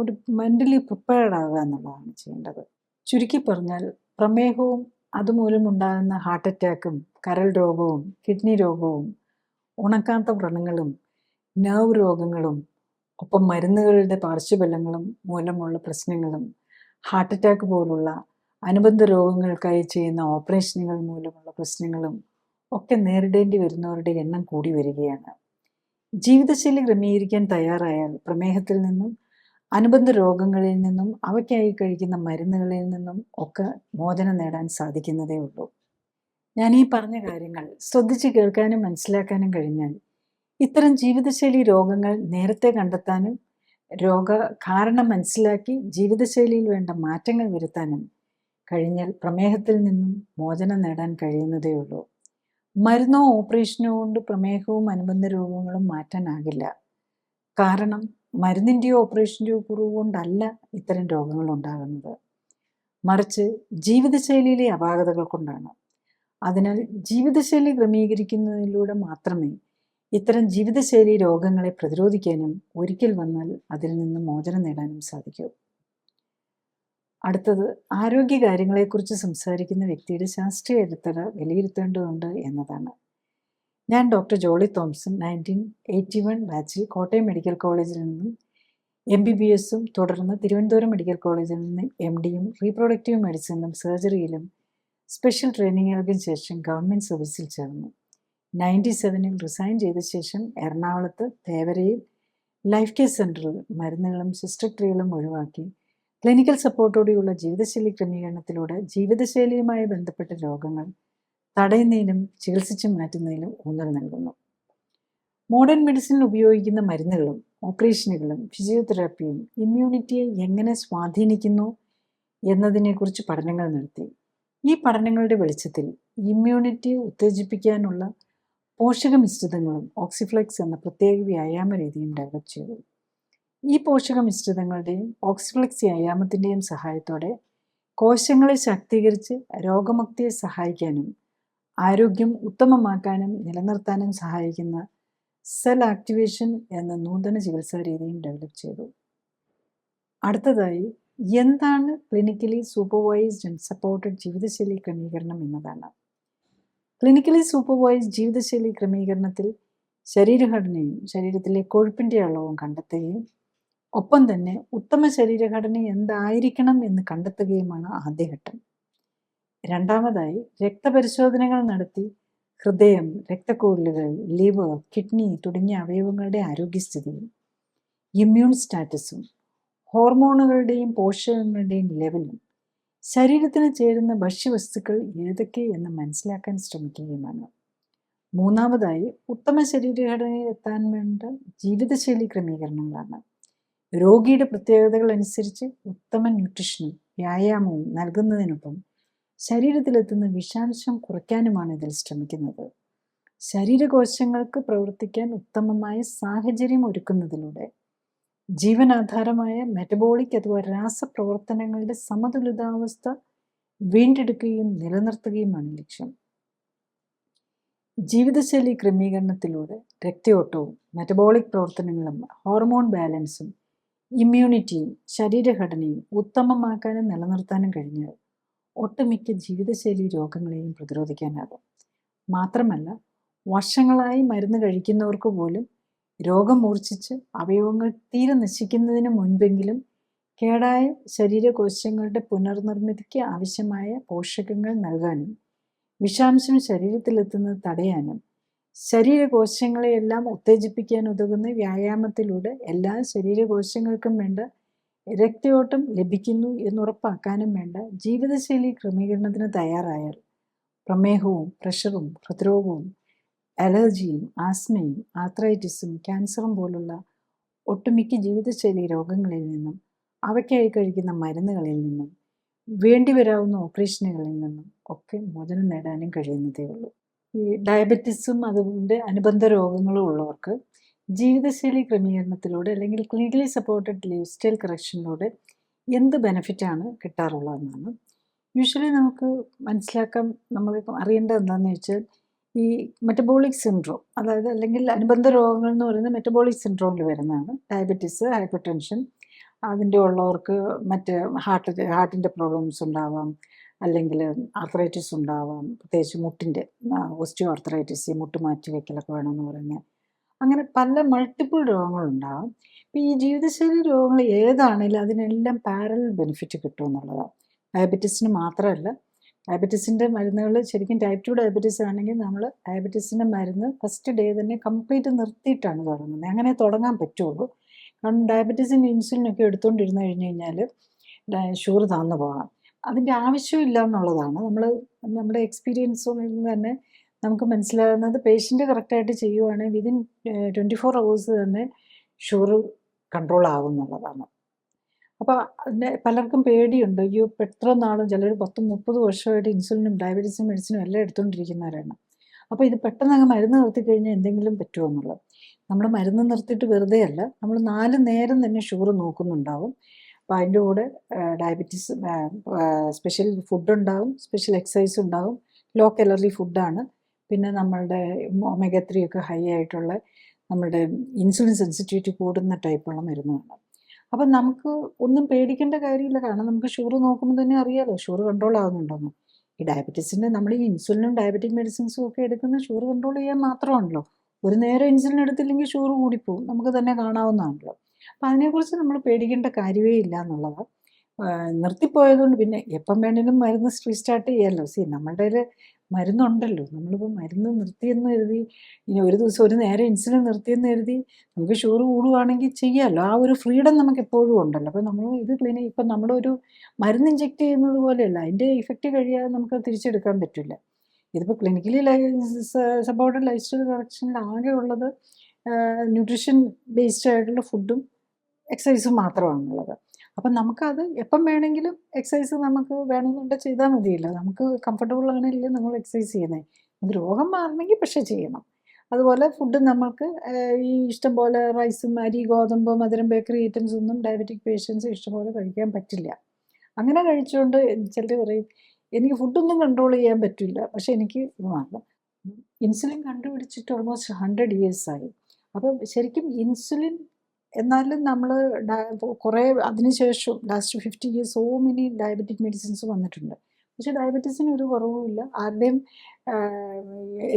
ഒരു മെൻ്റലി പ്രിപ്പയർഡ് ആകുക എന്നുള്ളതാണ് ചെയ്യേണ്ടത്. ചുരുക്കി പറഞ്ഞാൽ പ്രമേഹവും അതുമൂലമുണ്ടാകുന്ന ഹാർട്ട് അറ്റാക്കും കരൾ രോഗവും കിഡ്നി രോഗവും ഉണക്കാത്ത വ്രണങ്ങളും നെർവ് രോഗങ്ങളും ഒപ്പം മരുന്നുകളുടെ പാർശ്വഫലങ്ങളും മൂലമുള്ള പ്രശ്നങ്ങളും ഹാർട്ട് അറ്റാക്ക് പോലുള്ള അനുബന്ധ രോഗങ്ങൾക്കായി ചെയ്യുന്ന ഓപ്പറേഷനുകൾ മൂലമുള്ള പ്രശ്നങ്ങളും ഒക്കെ നേരിടേണ്ടി വരുന്നവരുടെ എണ്ണം കൂടി വരികയാണ്. ജീവിതശൈലി ക്രമീകരിക്കാൻ തയ്യാറായാൽ പ്രമേഹത്തിൽ നിന്നും അനുബന്ധ രോഗങ്ങളിൽ നിന്നും അവയ്ക്കായി കഴിക്കുന്ന മരുന്നുകളിൽ നിന്നും ഒക്കെ മോചനം നേടാൻ സാധിക്കുന്നതേ ഉള്ളൂ. ഞാൻ ഈ പറഞ്ഞ കാര്യങ്ങൾ ശ്രദ്ധിച്ച് കേൾക്കാനും മനസ്സിലാക്കാനും കഴിഞ്ഞാൽ ഇത്തരം ജീവിതശൈലി രോഗങ്ങൾ നേരത്തെ കണ്ടെത്താനും കാരണം മനസ്സിലാക്കി ജീവിതശൈലിയിൽ വേണ്ട മാറ്റങ്ങൾ വരുത്താനും കഴിഞ്ഞാൽ പ്രമേഹത്തിൽ നിന്നും മോചനം നേടാൻ കഴിയുന്നതേ ഉള്ളൂ. മരുന്നോ ഓപ്പറേഷനോ കൊണ്ട് പ്രമേഹവും അനുബന്ധ രോഗങ്ങളും മാറ്റാനാകില്ല. കാരണം മരുന്നിൻ്റെയോ ഓപ്പറേഷൻ്റെയോ കുറവ് കൊണ്ടല്ല ഇത്തരം രോഗങ്ങൾ ഉണ്ടാകുന്നത്, മറിച്ച് ജീവിതശൈലിയിലെ അപാകതകൾ കൊണ്ടാണ്. അതിനാൽ ജീവിതശൈലി ക്രമീകരിക്കുന്നതിലൂടെ മാത്രമേ ഇത്തരം ജീവിതശൈലി രോഗങ്ങളെ പ്രതിരോധിക്കാനും ഒരിക്കൽ വന്നാൽ അതിൽ നിന്ന് മോചനം നേടാനും സാധിക്കൂ. അടുത്തത് ആരോഗ്യകാര്യങ്ങളെക്കുറിച്ച് സംസാരിക്കുന്ന വ്യക്തിയുടെ ശാസ്ത്രീയ അടിത്തറ വിലയിരുത്തേണ്ടതുണ്ട് എന്നതാണ്. ഞാൻ ഡോക്ടർ ജോളി തോംസൺ 1981 ബാച്ചിൽ കോട്ടയം മെഡിക്കൽ കോളേജിൽ നിന്നും MBBS തുടർന്ന് തിരുവനന്തപുരം മെഡിക്കൽ കോളേജിൽ നിന്ന് MDയും റീപ്രൊഡക്റ്റീവ് മെഡിസിനിലും സർജറിയിലും സ്പെഷ്യൽ ട്രെയിനിങ്ങുകൾക്ക് ശേഷം ഗവൺമെൻറ് സർവീസിൽ ചേർന്നു. 97-ൽ റിസൈൻ ചെയ്ത ശേഷം എറണാകുളത്ത് തേവരയിൽ ലൈഫ് കെയർ സെൻ്ററിൽ മരുന്നുകളും സിസ്റ്റക്ടറികളും ഒഴിവാക്കി ക്ലിനിക്കൽ സപ്പോർട്ടോടെയുള്ള ജീവിതശൈലി ക്രമീകരണത്തിലൂടെ ജീവിതശൈലിയുമായി ബന്ധപ്പെട്ട രോഗങ്ങൾ തടയുന്നതിനും ചികിത്സിച്ചു മാറ്റുന്നതിനും ഊന്നൽ നൽകുന്നു. മോഡേൺ മെഡിസിനിൽ ഉപയോഗിക്കുന്ന മരുന്നുകളും ഓപ്പറേഷനുകളും ഫിസിയോതെറാപ്പിയും ഇമ്മ്യൂണിറ്റിയെ എങ്ങനെ സ്വാധീനിക്കുന്നു എന്നതിനെക്കുറിച്ച് പഠനങ്ങൾ നടത്തി. ഈ പഠനങ്ങളുടെ വെളിച്ചത്തിൽ ഇമ്മ്യൂണിറ്റി ഉത്തേജിപ്പിക്കാനുള്ള പോഷക മിശ്രിതങ്ങളും ഓക്സിഫ്ലെക്സ് എന്ന പ്രത്യേക വ്യായാമ രീതിയും ഡെവലപ്പ് ചെയ്തു. ഈ പോഷക മിശ്രിതങ്ങളുടെയും ഓക്സിഫ്ലെക്സ് വ്യായാമത്തിൻ്റെയും സഹായത്തോടെ കോശങ്ങളെ ശാക്തീകരിച്ച് രോഗമുക്തിയെ സഹായിക്കാനും ആരോഗ്യം ഉത്തമമാക്കാനും നിലനിർത്താനും സഹായിക്കുന്ന സെൽ ആക്ടിവേഷൻ എന്ന നൂതന ചികിത്സാ രീതിയും ഡെവലപ്പ് ചെയ്തു. അടുത്തതായി എന്താണ് ക്ലിനിക്കലി സൂപ്പർവൈസ്ഡ് ആൻഡ് സപ്പോർട്ടഡ് ജീവിതശൈലി ക്രമീകരണം എന്നതാണ്. ക്ലിനിക്കലി സൂപ്പർവൈസ്ഡ് ജീവിതശൈലി ക്രമീകരണത്തിൽ ശരീരഘടനയും ശരീരത്തിലെ കൊഴുപ്പിൻ്റെ അളവും കണ്ടെത്തുകയും ഒപ്പം തന്നെ ഉത്തമ ശരീരഘടന എന്തായിരിക്കണം എന്ന് കണ്ടെത്തുകയുമാണ് ആദ്യഘട്ടം. രണ്ടാമതായി രക്തപരിശോധനകൾ നടത്തി ഹൃദയം, രക്തക്കുഴലുകൾ, ലിവർ, കിഡ്നി തുടങ്ങിയ അവയവങ്ങളുടെ ആരോഗ്യസ്ഥിതിയും ഇമ്മ്യൂൺ സ്റ്റാറ്റസും ഹോർമോണുകളുടെയും പോഷകങ്ങളുടെയും ലെവലും ശരീരത്തിന് ചേരുന്ന ഭക്ഷ്യവസ്തുക്കൾ ഏതൊക്കെ എന്ന് മനസ്സിലാക്കാൻ ശ്രമിക്കുകയുമാണ്. മൂന്നാമതായി ഉത്തമ ശരീരഘടനയിൽ എത്താൻ വേണ്ട ജീവിതശൈലി ക്രമീകരണങ്ങളാണ്. രോഗിയുടെ പ്രത്യേകതകൾ അനുസരിച്ച് ഉത്തമ ന്യൂട്രീഷനും വ്യായാമവും നൽകുന്നതിനൊപ്പം ശരീരത്തിലെത്തുന്ന വിഷാംശം കുറയ്ക്കാനുമാണ് ഇതിൽ ശ്രമിക്കുന്നത്. ശരീരകോശങ്ങൾക്ക് പ്രവർത്തിക്കാൻ ഉത്തമമായ സാഹചര്യം ഒരുക്കുന്നതിലൂടെ ജീവനാധാരമായ മെറ്റബോളിക് അഥവാ രാസപ്രവർത്തനങ്ങളുടെ സമതുലിതാവസ്ഥ വീണ്ടെടുക്കുകയും നിലനിർത്തുകയുമാണ് ലക്ഷ്യം. ജീവിതശൈലി ക്രമീകരണത്തിലൂടെ രക്തയോട്ടവും മെറ്റബോളിക് പ്രവർത്തനങ്ങളും ഹോർമോൺ ബാലൻസും ഇമ്മ്യൂണിറ്റിയും ശരീരഘടനയും ഉത്തമമാക്കാനും നിലനിർത്താനും കഴിഞ്ഞാൽ ഒട്ടുമിക്ക ജീവിതശൈലി രോഗങ്ങളെയും പ്രതിരോധിക്കാനാകും. മാത്രമല്ല, വർഷങ്ങളായി മരുന്ന് കഴിക്കുന്നവർക്ക് പോലും രോഗം മൂർച്ഛിച്ച് അവയവങ്ങൾ തീരെ നശിക്കുന്നതിന് മുൻപെങ്കിലും കേടായ ശരീരകോശങ്ങളുടെ പുനർനിർമ്മിതിക്ക് ആവശ്യമായ പോഷകങ്ങൾ നൽകാനും വിഷാംശം ശരീരത്തിലെത്തുന്നത് തടയാനും ശരീരകോശങ്ങളെയെല്ലാം ഉത്തേജിപ്പിക്കാൻ ഉതകുന്ന വ്യായാമത്തിലൂടെ എല്ലാ ശരീരകോശങ്ങൾക്കും വേണ്ട രക്തയോട്ടം ലഭിക്കുന്നു എന്നുറപ്പാക്കാനും വേണ്ട ജീവിതശൈലി ക്രമീകരണത്തിന് തയ്യാറായാൽ പ്രമേഹവും പ്രഷറും ഹൃദ്രോഗവും അലർജിയും ആസ്മയും ആർത്രൈറ്റിസും ക്യാൻസറും പോലുള്ള ഒട്ടുമിക്ക ജീവിതശൈലി രോഗങ്ങളിൽ നിന്നും അവയ്ക്കായി കഴിക്കുന്ന മരുന്നുകളിൽ നിന്നും വേണ്ടിവരാവുന്ന ഓപ്പറേഷനുകളിൽ നിന്നും ഒക്കെ മോചനം നേടാനും കഴിയുന്നതേ ഉള്ളൂ. ഈ ഡയബറ്റിസും അതുകൊണ്ട് അനുബന്ധ രോഗങ്ങളും ഉള്ളവർക്ക് ജീവിതശൈലി ക്രമീകരണത്തിലൂടെ അല്ലെങ്കിൽ ക്ലിനിക്കലി സപ്പോർട്ടഡ് ലൈഫ് സ്റ്റൈൽ കറക്ഷനിലൂടെ എന്ത് ബെനിഫിറ്റാണ് കിട്ടാറുള്ളതെന്നാണ്. യൂഷ്വലി നമുക്ക് മനസ്സിലാക്കാൻ നമ്മൾ അറിയേണ്ടത് എന്താണെന്ന് വെച്ചാൽ ഈ മെറ്റബോളിക് സിൻഡ്രോം, അതായത് അല്ലെങ്കിൽ അനുബന്ധ രോഗങ്ങൾ എന്ന് പറയുന്നത് മെറ്റബോളിക് സിൻഡ്രോമിൽ വരുന്നതാണ്. ഡയബറ്റിസ്, ഹൈപ്പർ ടെൻഷൻ അതിൻ്റെ ഉള്ളവർക്ക് മറ്റ് ഹാർട്ടിൻ്റെ പ്രോബ്ലംസ് ഉണ്ടാവാം, അല്ലെങ്കിൽ ആർത്രൈറ്റിസ് ഉണ്ടാവാം, പ്രത്യേകിച്ച് മുട്ടിൻ്റെ ഓസ്റ്റിയോ ആർത്രൈറ്റിസ്, ഈ മുട്ട് മാറ്റി വയ്ക്കലൊക്കെ വേണമെന്ന് പറയുന്നത്. അങ്ങനെ പല മൾട്ടിപ്പിൾ രോഗങ്ങളുണ്ടാകും. അപ്പോൾ ഈ ജീവിതശൈലി രോഗങ്ങൾ ഏതാണെങ്കിലും അതിനെല്ലാം പാരലൽ ബെനിഫിറ്റ് കിട്ടും എന്നുള്ളതാണ്. ഡയബറ്റീസിന് മാത്രമല്ല, ഡയബറ്റീസിൻ്റെ മരുന്നുകൾ ശരിക്കും ടൈപ്പ് 2 ഡയബറ്റീസ് ആണെങ്കിൽ നമ്മൾ ഡയബറ്റീസിൻ്റെ മരുന്ന് ഫസ്റ്റ് ഡേ തന്നെ കംപ്ലീറ്റ് നിർത്തിയിട്ടാണ് തുടങ്ങുന്നത്. അങ്ങനെ തുടങ്ങാൻ പറ്റുള്ളൂ. കാരണം ഡയബറ്റീസിൻ്റെ ഇൻസുലിനൊക്കെ എടുത്തുകൊണ്ടിരുന്ന് കഴിഞ്ഞ് കഴിഞ്ഞാൽ ഷുഗർ താന്നു പോകാം. അതിൻ്റെ ആവശ്യമില്ല എന്നുള്ളതാണ് നമ്മുടെ എക്സ്പീരിയൻസിൽ നിന്ന് തന്നെ നമുക്ക് മനസ്സിലാകുന്നത്. പേഷ്യൻ്റ് കറക്റ്റായിട്ട് ചെയ്യുവാണെങ്കിൽ വിതിൻ 24 hours തന്നെ ഷുഗർ കൺട്രോൾ ആകും എന്നുള്ളതാണ്. അപ്പോൾ അതിൻ്റെ പലർക്കും പേടിയുണ്ട്. അയ്യോ, എത്ര നാളും ചിലർ 10-30 വർഷമായിട്ട് ഇൻസുലിനും ഡയബറ്റീസും മെഡിസിനും എല്ലാം എടുത്തുകൊണ്ടിരിക്കുന്നവരാണ്. അപ്പോൾ ഇത് പെട്ടെന്ന് അങ്ങ് മരുന്ന് നിർത്തിക്കഴിഞ്ഞാൽ എന്തെങ്കിലും പറ്റുമോ എന്നുള്ളത്. നമ്മൾ മരുന്ന് നിർത്തിയിട്ട് വെറുതെ അല്ല, നമ്മൾ 4 നേരം തന്നെ ഷുഗർ നോക്കുന്നുണ്ടാവും. അപ്പോൾ അതിൻ്റെ കൂടെ ഡയബറ്റീസ് സ്പെഷ്യൽ ഫുഡ് ഉണ്ടാവും, സ്പെഷ്യൽ എക്സസൈസ് ഉണ്ടാവും, ലോ കലോറി ഫുഡാണ്. പിന്നെ നമ്മളുടെ ഒമേഗ 3 ഒക്കെ ഹൈ ആയിട്ടുള്ള നമ്മളുടെ ഇൻസുലിൻ സെൻസിറ്റിവിറ്റി കൂടുന്ന ടൈപ്പുള്ള മരുന്നാണ്. അപ്പം നമുക്ക് ഒന്നും പേടിക്കേണ്ട കാര്യമില്ല. കാരണം നമുക്ക് ഷുഗർ നോക്കുമ്പോൾ തന്നെ അറിയാമല്ലോ ഷുഗർ കൺട്രോൾ ആകുന്നുണ്ടെന്ന്. ഈ ഡയബറ്റീസിൻ്റെ നമ്മൾ ഈ ഇൻസുലിനും ഡയബറ്റിക് മെഡിസിൻസും ഒക്കെ എടുക്കുന്ന ഷുഗർ കൺട്രോൾ ചെയ്യാൻ മാത്രമാണല്ലോ. ഒരു നേരം ഇൻസുലിൻ എടുത്തില്ലെങ്കിൽ ഷുഗർ കൂടിപ്പോവും, നമുക്ക് തന്നെ കാണാവുന്നതാണല്ലോ. അപ്പം അതിനെക്കുറിച്ച് നമ്മൾ പേടിക്കേണ്ട കാര്യമേ ഇല്ല എന്നുള്ളതാണ്. നിർത്തിപ്പോയതുകൊണ്ട് പിന്നെ എപ്പം വേണേലും മരുന്ന് റീസ്റ്റാർട്ട് ചെയ്യാമല്ലോ. നമ്മളുടെ കയ്യിൽ മരുന്നുണ്ടല്ലോ. നമ്മളിപ്പോൾ മരുന്ന് നിർത്തിയെന്ന് കരുതി ഇനി ഒരു ദിവസം ഒരു നേരം ഇൻസുലിൻ നിർത്തിയെന്ന് കരുതി നമുക്ക് ഷുഗർ കൂടുവാണെങ്കിൽ ചെയ്യാമല്ലോ. ആ ഒരു ഫ്രീഡം നമുക്ക് എപ്പോഴും ഉണ്ടല്ലോ. അപ്പോൾ നമ്മൾ ഇത് ഇപ്പം നമ്മളൊരു മരുന്ന് ഇഞ്ചെക്ട് ചെയ്യുന്നത് പോലെയല്ല. അതിൻ്റെ ഇഫക്റ്റ് കഴിയാതെ നമുക്ക് തിരിച്ചെടുക്കാൻ പറ്റില്ല. ഇതിപ്പോൾ ക്ലിനിക്കലി സപ്പോർട്ടഡ് ലൈഫ് സ്റ്റൈൽ കറക്ഷനിൽ ആകെ ഉള്ളത് ന്യൂട്രീഷൻ ബേസ്ഡ് ആയിട്ടുള്ള ഫുഡും എക്സസൈസും മാത്രമാണുള്ളത്. അപ്പം നമുക്കത് എപ്പം വേണമെങ്കിലും എക്സസൈസ് നമുക്ക് വേണമെന്നുണ്ടെങ്കിൽ ചെയ്താൽ മതിയല്ലോ. നമുക്ക് കംഫർട്ടബിൾ ആണെങ്കിൽ നമ്മൾ എക്സസൈസ് ചെയ്യുന്നത്. നമുക്ക് രോഗം മാറണമെങ്കിൽ പക്ഷേ ചെയ്യണം. അതുപോലെ ഫുഡ് നമുക്ക് ഈ ഇഷ്ടംപോലെ റൈസും അരി ഗോതമ്പ് മധുരം ബേക്കറി ഐറ്റംസ് ഒന്നും ഡയബറ്റിക് പേഷ്യൻസ് ഇഷ്ടംപോലെ കഴിക്കാൻ പറ്റില്ല. അങ്ങനെ കഴിച്ചുകൊണ്ട് ചിലർ പറയും എനിക്ക് ഫുഡൊന്നും കൺട്രോൾ ചെയ്യാൻ പറ്റില്ല, പക്ഷെ എനിക്ക് മാറണം. ഇൻസുലിൻ കണ്ടുപിടിച്ചിട്ട് ഓൾമോസ്റ്റ് 100 years ആയി. അപ്പം ശരിക്കും ഇൻസുലിൻ എന്നാലും നമ്മൾ കുറേ അതിനുശേഷം last 50 years so many diabetic medicines വന്നിട്ടുണ്ട്. പക്ഷെ ഡയബറ്റീസിന് ഒരു കുറവുമില്ല. ആരുടെയും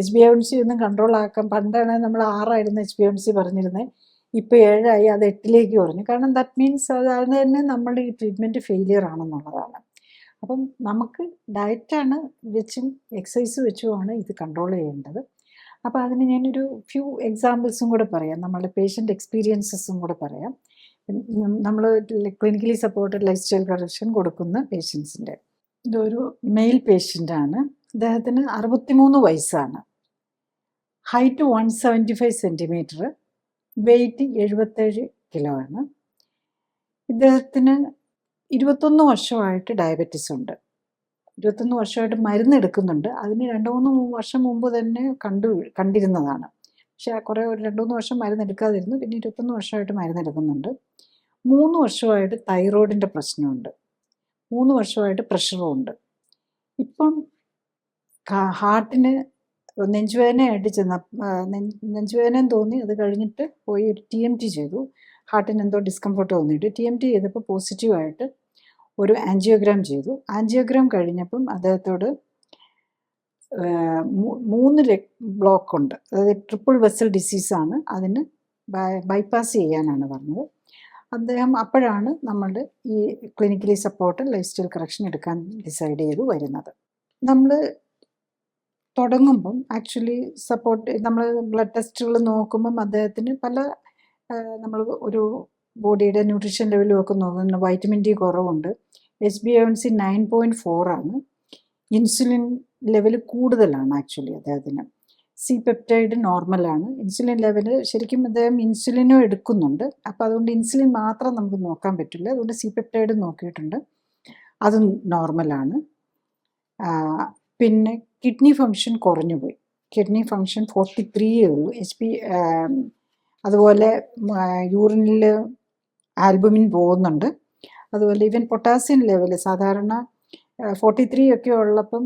HbA1c ഒന്നും കൺട്രോൾ ആക്കാൻ പണ്ടാണ് നമ്മൾ 6 HbA1c പറഞ്ഞിരുന്നത്. ഇപ്പോൾ 7 ആയി, അത് 8 കുറഞ്ഞു. കാരണം ദാറ്റ് മീൻസ് അത് തന്നെ നമ്മളുടെ ഈ ട്രീറ്റ്മെൻറ്റ് ഫെയിലിയർ ആണെന്നുള്ളതാണ്. അപ്പം നമുക്ക് ഡയറ്റാണ് വെച്ചും എക്സസൈസ് വെച്ചുമാണ് ഇത് കൺട്രോൾ ചെയ്യേണ്ടത്. അപ്പോൾ അതിന് ഞാനൊരു ഫ്യൂ എക്സാമ്പിൾസും കൂടെ പറയാം. നമ്മളുടെ പേഷ്യൻ്റ് എക്സ്പീരിയൻസസും കൂടെ പറയാം. നമ്മൾ clinically supported life style correction കൊടുക്കുന്ന പേഷ്യൻസിൻ്റെ. ഇതൊരു മെയിൽ പേഷ്യൻ്റാണ്. അദ്ദേഹത്തിന് 63 വയസ്സാണ്. ഹൈറ്റ് 175 സെൻറ്റിമീറ്റർ, വെയ്റ്റ് 77 കിലോ ആണ്. ഇദ്ദേഹത്തിന് 21 വർഷമായിട്ട് ഡയബറ്റീസ് ഉണ്ട്. 21 വർഷമായിട്ട് മരുന്ന് എടുക്കുന്നുണ്ട്. അതിന് 2-3 വർഷം മുമ്പ് തന്നെ കണ്ടിരുന്നതാണ്. പക്ഷേ കുറേ 2-3 വർഷം മരുന്ന് എടുക്കാതിരുന്നു. പിന്നെ 21 വർഷമായിട്ട് മരുന്ന് എടുക്കുന്നുണ്ട്. 3 വർഷമായിട്ട് തൈറോയിഡിൻ്റെ പ്രശ്നമുണ്ട്. 3 വർഷമായിട്ട് പ്രഷറും ഉണ്ട്. ഇപ്പം ഹാർട്ടിന് നെഞ്ചുവേദനയായിട്ട് നെഞ്ചുവേദനയും തോന്നി. അത് കഴിഞ്ഞിട്ട് പോയി ഒരു TMT ചെയ്തു. ഹാർട്ടിന് എന്തോ ഡിസ്കംഫർട്ട് തോന്നിയിട്ട് TMT ചെയ്തപ്പോൾ പോസിറ്റീവായിട്ട് ഒരു ആൻജിയോഗ്രാം ചെയ്തു. ആൻജിയോഗ്രാം കഴിഞ്ഞപ്പം അദ്ദേഹത്തോട് 3 ബ്ലോക്ക് ഉണ്ട്. അതായത് ട്രിപ്പിൾ വെസൽ ഡിസീസാണ്. അതിന് ബൈപ്പാസ് ചെയ്യാനാണ് പറഞ്ഞത്. അദ്ദേഹം അപ്പോഴാണ് നമ്മളുടെ ഈ clinically supported life style correction എടുക്കാൻ ഡിസൈഡ് ചെയ്തു വരുന്നത്. നമ്മൾ തുടങ്ങുമ്പം ആക്ച്വലി നമ്മൾ ബ്ലഡ് ടെസ്റ്റുകൾ നോക്കുമ്പം അദ്ദേഹത്തിന് പല നമ്മൾ ഒരു ബോഡിയുടെ ന്യൂട്രീഷൻ ലെവലും ഒക്കെ നോക്കുന്നുണ്ട്. വൈറ്റമിൻ ഡി കുറവുണ്ട്. HbA1c 9.4 ആണ്. ഇൻസുലിൻ ലെവൽ കൂടുതലാണ് ആക്ച്വലി അദ്ദേഹത്തിന്. പെപ്റ്റൈഡ് നോർമലാണ്. ഇൻസുലിൻ ലെവൽ ശരിക്കും അദ്ദേഹം ഇൻസുലിനും എടുക്കുന്നുണ്ട്. അപ്പോൾ അതുകൊണ്ട് ഇൻസുലിൻ മാത്രം നമുക്ക് നോക്കാൻ പറ്റില്ല. അതുകൊണ്ട് പെപ്റ്റൈഡ് നോക്കിയിട്ടുണ്ട്, അതും നോർമലാണ്. പിന്നെ കിഡ്നി ഫങ്ഷൻ കുറഞ്ഞു പോയി. കിഡ്നി ഫങ്ഷൻ 43 ഉള്ളൂ. അതുപോലെ യൂറിനിൽ ആൽബുമിൻ പോകുന്നുണ്ട്. അതുപോലെ ഈവൻ പൊട്ടാസ്യം ലെവൽ സാധാരണ 43 ഒക്കെ ഉള്ളപ്പം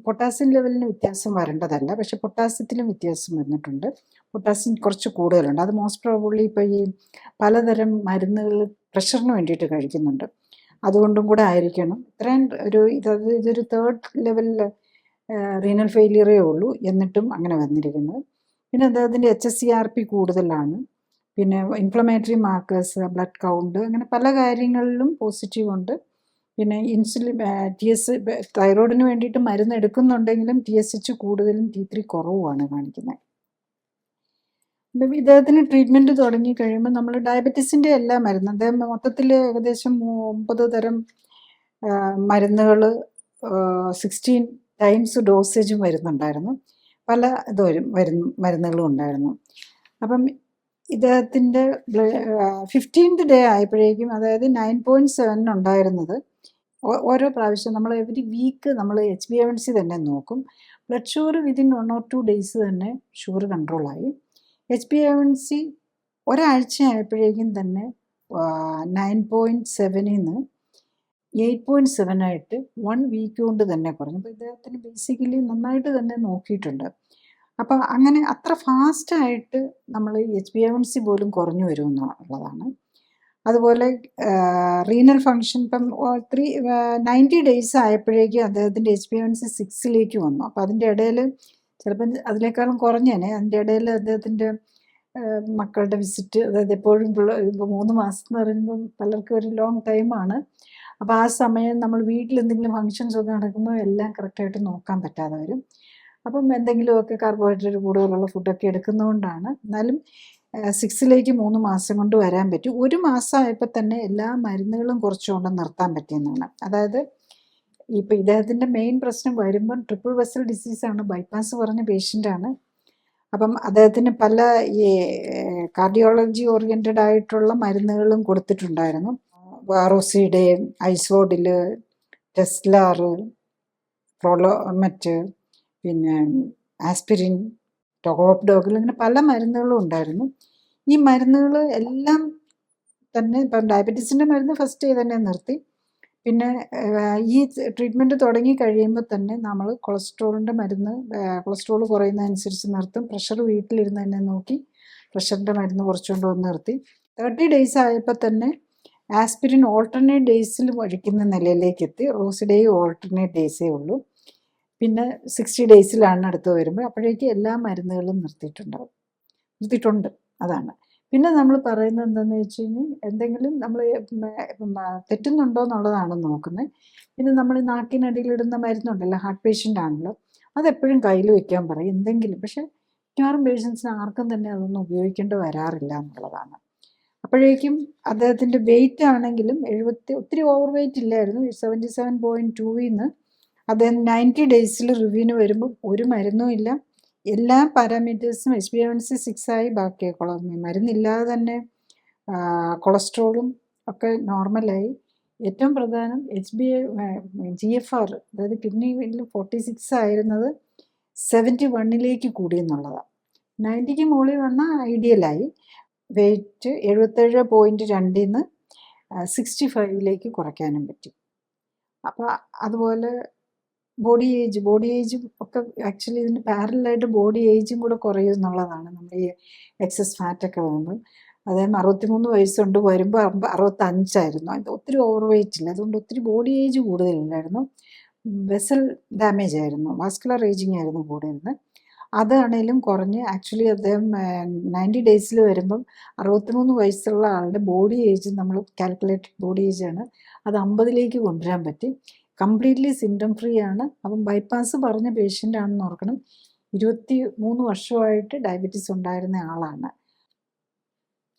പൊട്ടാസ്യം ലെവലിന് വ്യത്യാസം വരേണ്ടതല്ല, പക്ഷെ പൊട്ടാസ്യത്തിലും വ്യത്യാസം വന്നിട്ടുണ്ട്. പൊട്ടാസ്യം കുറച്ച് കൂടുതലുണ്ട്. അത് മോസ്റ്റ് പ്രോബബ്ലി ഇപ്പോൾ ഈ പലതരം മരുന്നുകൾ പ്രഷറിന് വേണ്ടിയിട്ട് കഴിക്കുന്നുണ്ട്, അതുകൊണ്ടും കൂടെ ആയിരിക്കണം. ഇത്രയും ഇതൊരു 3rd ലെവലിൽ റീനൽ ഫെയിലിയറേ ഉള്ളൂ, എന്നിട്ടും അങ്ങനെ വന്നിരിക്കുന്നത്. പിന്നെ അദ്ദേഹത്തിൻ്റെ HSCRP കൂടുതലാണ്. പിന്നെ ഇൻഫ്ലമേറ്ററി മാർക്കേഴ്സ്, ബ്ലഡ് കൗണ്ട്, അങ്ങനെ പല കാര്യങ്ങളിലും പോസിറ്റീവ് ഉണ്ട്. പിന്നെ ഇൻസുലിൻ തൈറോയിഡിന് വേണ്ടിയിട്ട് മരുന്ന് എടുക്കുന്നുണ്ടെങ്കിലും TSH കൂടുതലും T3 കുറവുമാണ് കാണിക്കുന്നത്. ഇദ്ദേഹത്തിന് ട്രീറ്റ്മെൻറ്റ് തുടങ്ങി കഴിയുമ്പോൾ നമ്മൾ ഡയബറ്റീസിൻ്റെ എല്ലാ മരുന്നും അദ്ദേഹം മൊത്തത്തിൽ ഏകദേശം 9 തരം മരുന്നുകൾ 16 ടൈംസ് ഡോസേജും വരുന്നുണ്ടായിരുന്നു. പല മരുന്നുകളും ഉണ്ടായിരുന്നു. അപ്പം ഇദ്ദേഹത്തിൻ്റെ 15th ഡേ ആയപ്പോഴേക്കും, അതായത് 9.7 ഉണ്ടായിരുന്നത് ഓരോ പ്രാവശ്യം നമ്മൾ എവരി വീക്ക് നമ്മൾ HbA1c തന്നെ നോക്കും. Blood sugar within 1 or 2 days തന്നെ ഷുഗർ കൺട്രോളായി. HbA1c ഒരാഴ്ച ആയപ്പോഴേക്കും തന്നെ 9.7 8.7 ആയിട്ട് 1 വീക്ക് കൊണ്ട് തന്നെ കുറഞ്ഞു. അപ്പോൾ ഇദ്ദേഹത്തിന് ബേസിക്കലി നന്നായിട്ട് തന്നെ നോക്കിയിട്ടുണ്ട്. അപ്പോൾ അങ്ങനെ അത്ര ഫാസ്റ്റായിട്ട് നമ്മൾ HbA1c പോലും കുറഞ്ഞു വരുമെന്നുള്ളതാണ്. അതുപോലെ റീനൽ ഫങ്ഷൻ ഇപ്പം 90 ഡേയ്സ് ആയപ്പോഴേക്കും അദ്ദേഹത്തിൻ്റെ HbA1c 6 വന്നു. അപ്പോൾ അതിൻ്റെ ഇടയിൽ ചിലപ്പം അതിനേക്കാളും കുറഞ്ഞേനെ. അതിൻ്റെ ഇടയിൽ അദ്ദേഹത്തിൻ്റെ മക്കളുടെ വിസിറ്റ്, അതായത് എപ്പോഴും ഇപ്പോൾ 3 മാസം എന്ന് പറയുമ്പോൾ പലർക്കും ഒരു ലോങ് ടൈമാണ്. അപ്പോൾ ആ സമയം നമ്മൾ വീട്ടിൽ എന്തെങ്കിലും ഫങ്ഷൻസ് ഒക്കെ നടക്കുമ്പോൾ എല്ലാം കറക്റ്റായിട്ട് നോക്കാൻ പറ്റാതെ വരും. അപ്പം എന്തെങ്കിലുമൊക്കെ കാർബോഹൈഡ്രേറ്റ് കൂടുതലുള്ള ഫുഡൊക്കെ എടുക്കുന്നതുകൊണ്ടാണ്. എന്നാലും 6ലേക്ക് 3 മാസം കൊണ്ട് വരാൻ പറ്റും. 1 മാസമായപ്പോൾ തന്നെ എല്ലാ മരുന്നുകളും കുറച്ചുകൊണ്ട് നിർത്താൻ പറ്റിയെന്നാണ്. അതായത് ഇപ്പോൾ ഇദ്ദേഹത്തിൻ്റെ മെയിൻ പ്രശ്നം വരുമ്പം ട്രിപ്പിൾ വെസൽ ഡിസീസാണ്, ബൈപ്പാസ് പറഞ്ഞ പേഷ്യൻ്റാണ്. അപ്പം അദ്ദേഹത്തിന് പല ഈ കാർഡിയോളജി ഓറിയൻറ്റഡ് ആയിട്ടുള്ള മരുന്നുകളും കൊടുത്തിട്ടുണ്ടായിരുന്നു. വാറോസിയുടെ, ഐസോഡിൽ, ടെസ്ലാർ, പ്രോലോമറ്റ്, പിന്നെ ആസ്പിരിൻ, ടോപ്ഡോഗിൽ, ഇങ്ങനെ പല മരുന്നുകളും ഉണ്ടായിരുന്നു. ഈ മരുന്നുകൾ എല്ലാം തന്നെ ഇപ്പം ഡയബറ്റീസിൻ്റെ മരുന്ന് ഫസ്റ്റ് തന്നെ നിർത്തി. പിന്നെ ഈ ട്രീറ്റ്മെൻറ്റ് തുടങ്ങി കഴിയുമ്പോൾ തന്നെ നമ്മൾ കൊളസ്ട്രോളിൻ്റെ മരുന്ന്, കൊളസ്ട്രോൾ കുറയുന്നതനുസരിച്ച് നിർത്തും. പ്രഷർ വീട്ടിലിരുന്ന് തന്നെ നോക്കി പ്രഷറിൻ്റെ മരുന്ന് കുറച്ചുകൊണ്ട് വന്ന് നിർത്തി. 30 ഡേയ്സ് ആയപ്പോൾ തന്നെ ആസ്പിരിൻ ഓൾട്ടർനേറ്റ് ഡേയ്സിൽ ഒഴിക്കുന്ന നിലയിലേക്ക് എത്തി. റോസിഡേയും ഓൾട്ടർനേറ്റ് ഡേയ്സേ ഉള്ളൂ. പിന്നെ 60 ഡേയ്സിലാണ് അടുത്ത് വരുമ്പോൾ, അപ്പോഴേക്ക് എല്ലാ മരുന്നുകളും നിർത്തിയിട്ടുണ്ട്. അതാണ്. പിന്നെ നമ്മൾ പറയുന്നത് എന്താണെന്ന് വെച്ച് കഴിഞ്ഞാൽ, എന്തെങ്കിലും നമ്മൾ തെറ്റുന്നുണ്ടോ എന്നുള്ളതാണ് നോക്കുന്നത്. പിന്നെ നമ്മൾ നാക്കിനടിയിലിടുന്ന മരുന്നുണ്ടല്ലോ, ഹാർട്ട് പേഷ്യൻ്റ് ആണല്ലോ, അതെപ്പോഴും കയ്യിൽ വയ്ക്കാൻ പറയും എന്തെങ്കിലും. പക്ഷേ മിക്കവാറും പേഷ്യൻസിന് ആർക്കും തന്നെ അതൊന്നും ഉപയോഗിക്കേണ്ടി വരാറില്ല എന്നുള്ളതാണ്. അപ്പോഴേക്കും അദ്ദേഹത്തിൻ്റെ വെയിറ്റ് ആണെങ്കിലും ഒത്തിരി ഓവർ വെയിറ്റ് ഇല്ലായിരുന്നു. 77.2 അദ്ദേഹം 90 ഡേയ്സിൽ റിവ്യൂവിന് വരുമ്പോൾ ഒരു മരുന്നും ഇല്ല. എല്ലാ പാരാമീറ്റേഴ്സും HbA1c 6 ആയി. ബാക്കി മരുന്നില്ലാതെ തന്നെ കൊളസ്ട്രോളും ഒക്കെ നോർമലായി. ഏറ്റവും പ്രധാനം GFR, അതായത് കിഡ്നിയിൽ 46 ആയിരുന്നത് 71ലേക്ക് കൂടി എന്നുള്ളതാണ്. 90ക്ക് മുകളിൽ വന്നാൽ ഐഡിയലായി. വെയിറ്റ് 77.2 65ലേക്ക് കുറയ്ക്കാനും പറ്റും. അപ്പോൾ അതുപോലെ ബോഡി ഏജും ഒക്കെ ആക്ച്വലി ഇതിന് പാരലായിട്ട് ബോഡി ഏജും കൂടെ കുറയും എന്നുള്ളതാണ്. നമ്മൾ ഈ എക്സസ് ഫാറ്റൊക്കെ വരുമ്പോൾ അദ്ദേഹം 63 വയസ്സുണ്ട്, വരുമ്പോൾ 65 ആയിരുന്നു. അത് ഒത്തിരി ഓവർ വെയിറ്റ് ഇല്ല, അതുകൊണ്ട് ഒത്തിരി ബോഡി ഏജ് കൂടുതലില്ലായിരുന്നു. വെസൽ ഡാമേജ് ആയിരുന്നു, വാസ്കുലർ ഏജിങ് ആയിരുന്നു കൂടുതൽ. അതാണേലും കുറഞ്ഞ് ആക്ച്വലി അദ്ദേഹം 90 ഡേയ്സിൽ വരുമ്പം 63 വയസ്സുള്ള ആളുടെ ബോഡി ഏജ്, നമ്മൾ കാൽക്കുലേറ്റഡ് ബോഡി ഏജാണ്, അത് 50ലേക്ക് കൊണ്ടുവരാൻ പറ്റി. കംപ്ലീറ്റ്ലി സിംറ്റം ഫ്രീ ആണ്. അപ്പം ബൈപ്പാസ് പറഞ്ഞ പേഷ്യൻ്റ് ആണെന്ന് ഓർക്കണം. 23 വർഷമായിട്ട് ഡയബറ്റീസ് ഉണ്ടായിരുന്ന ആളാണ്.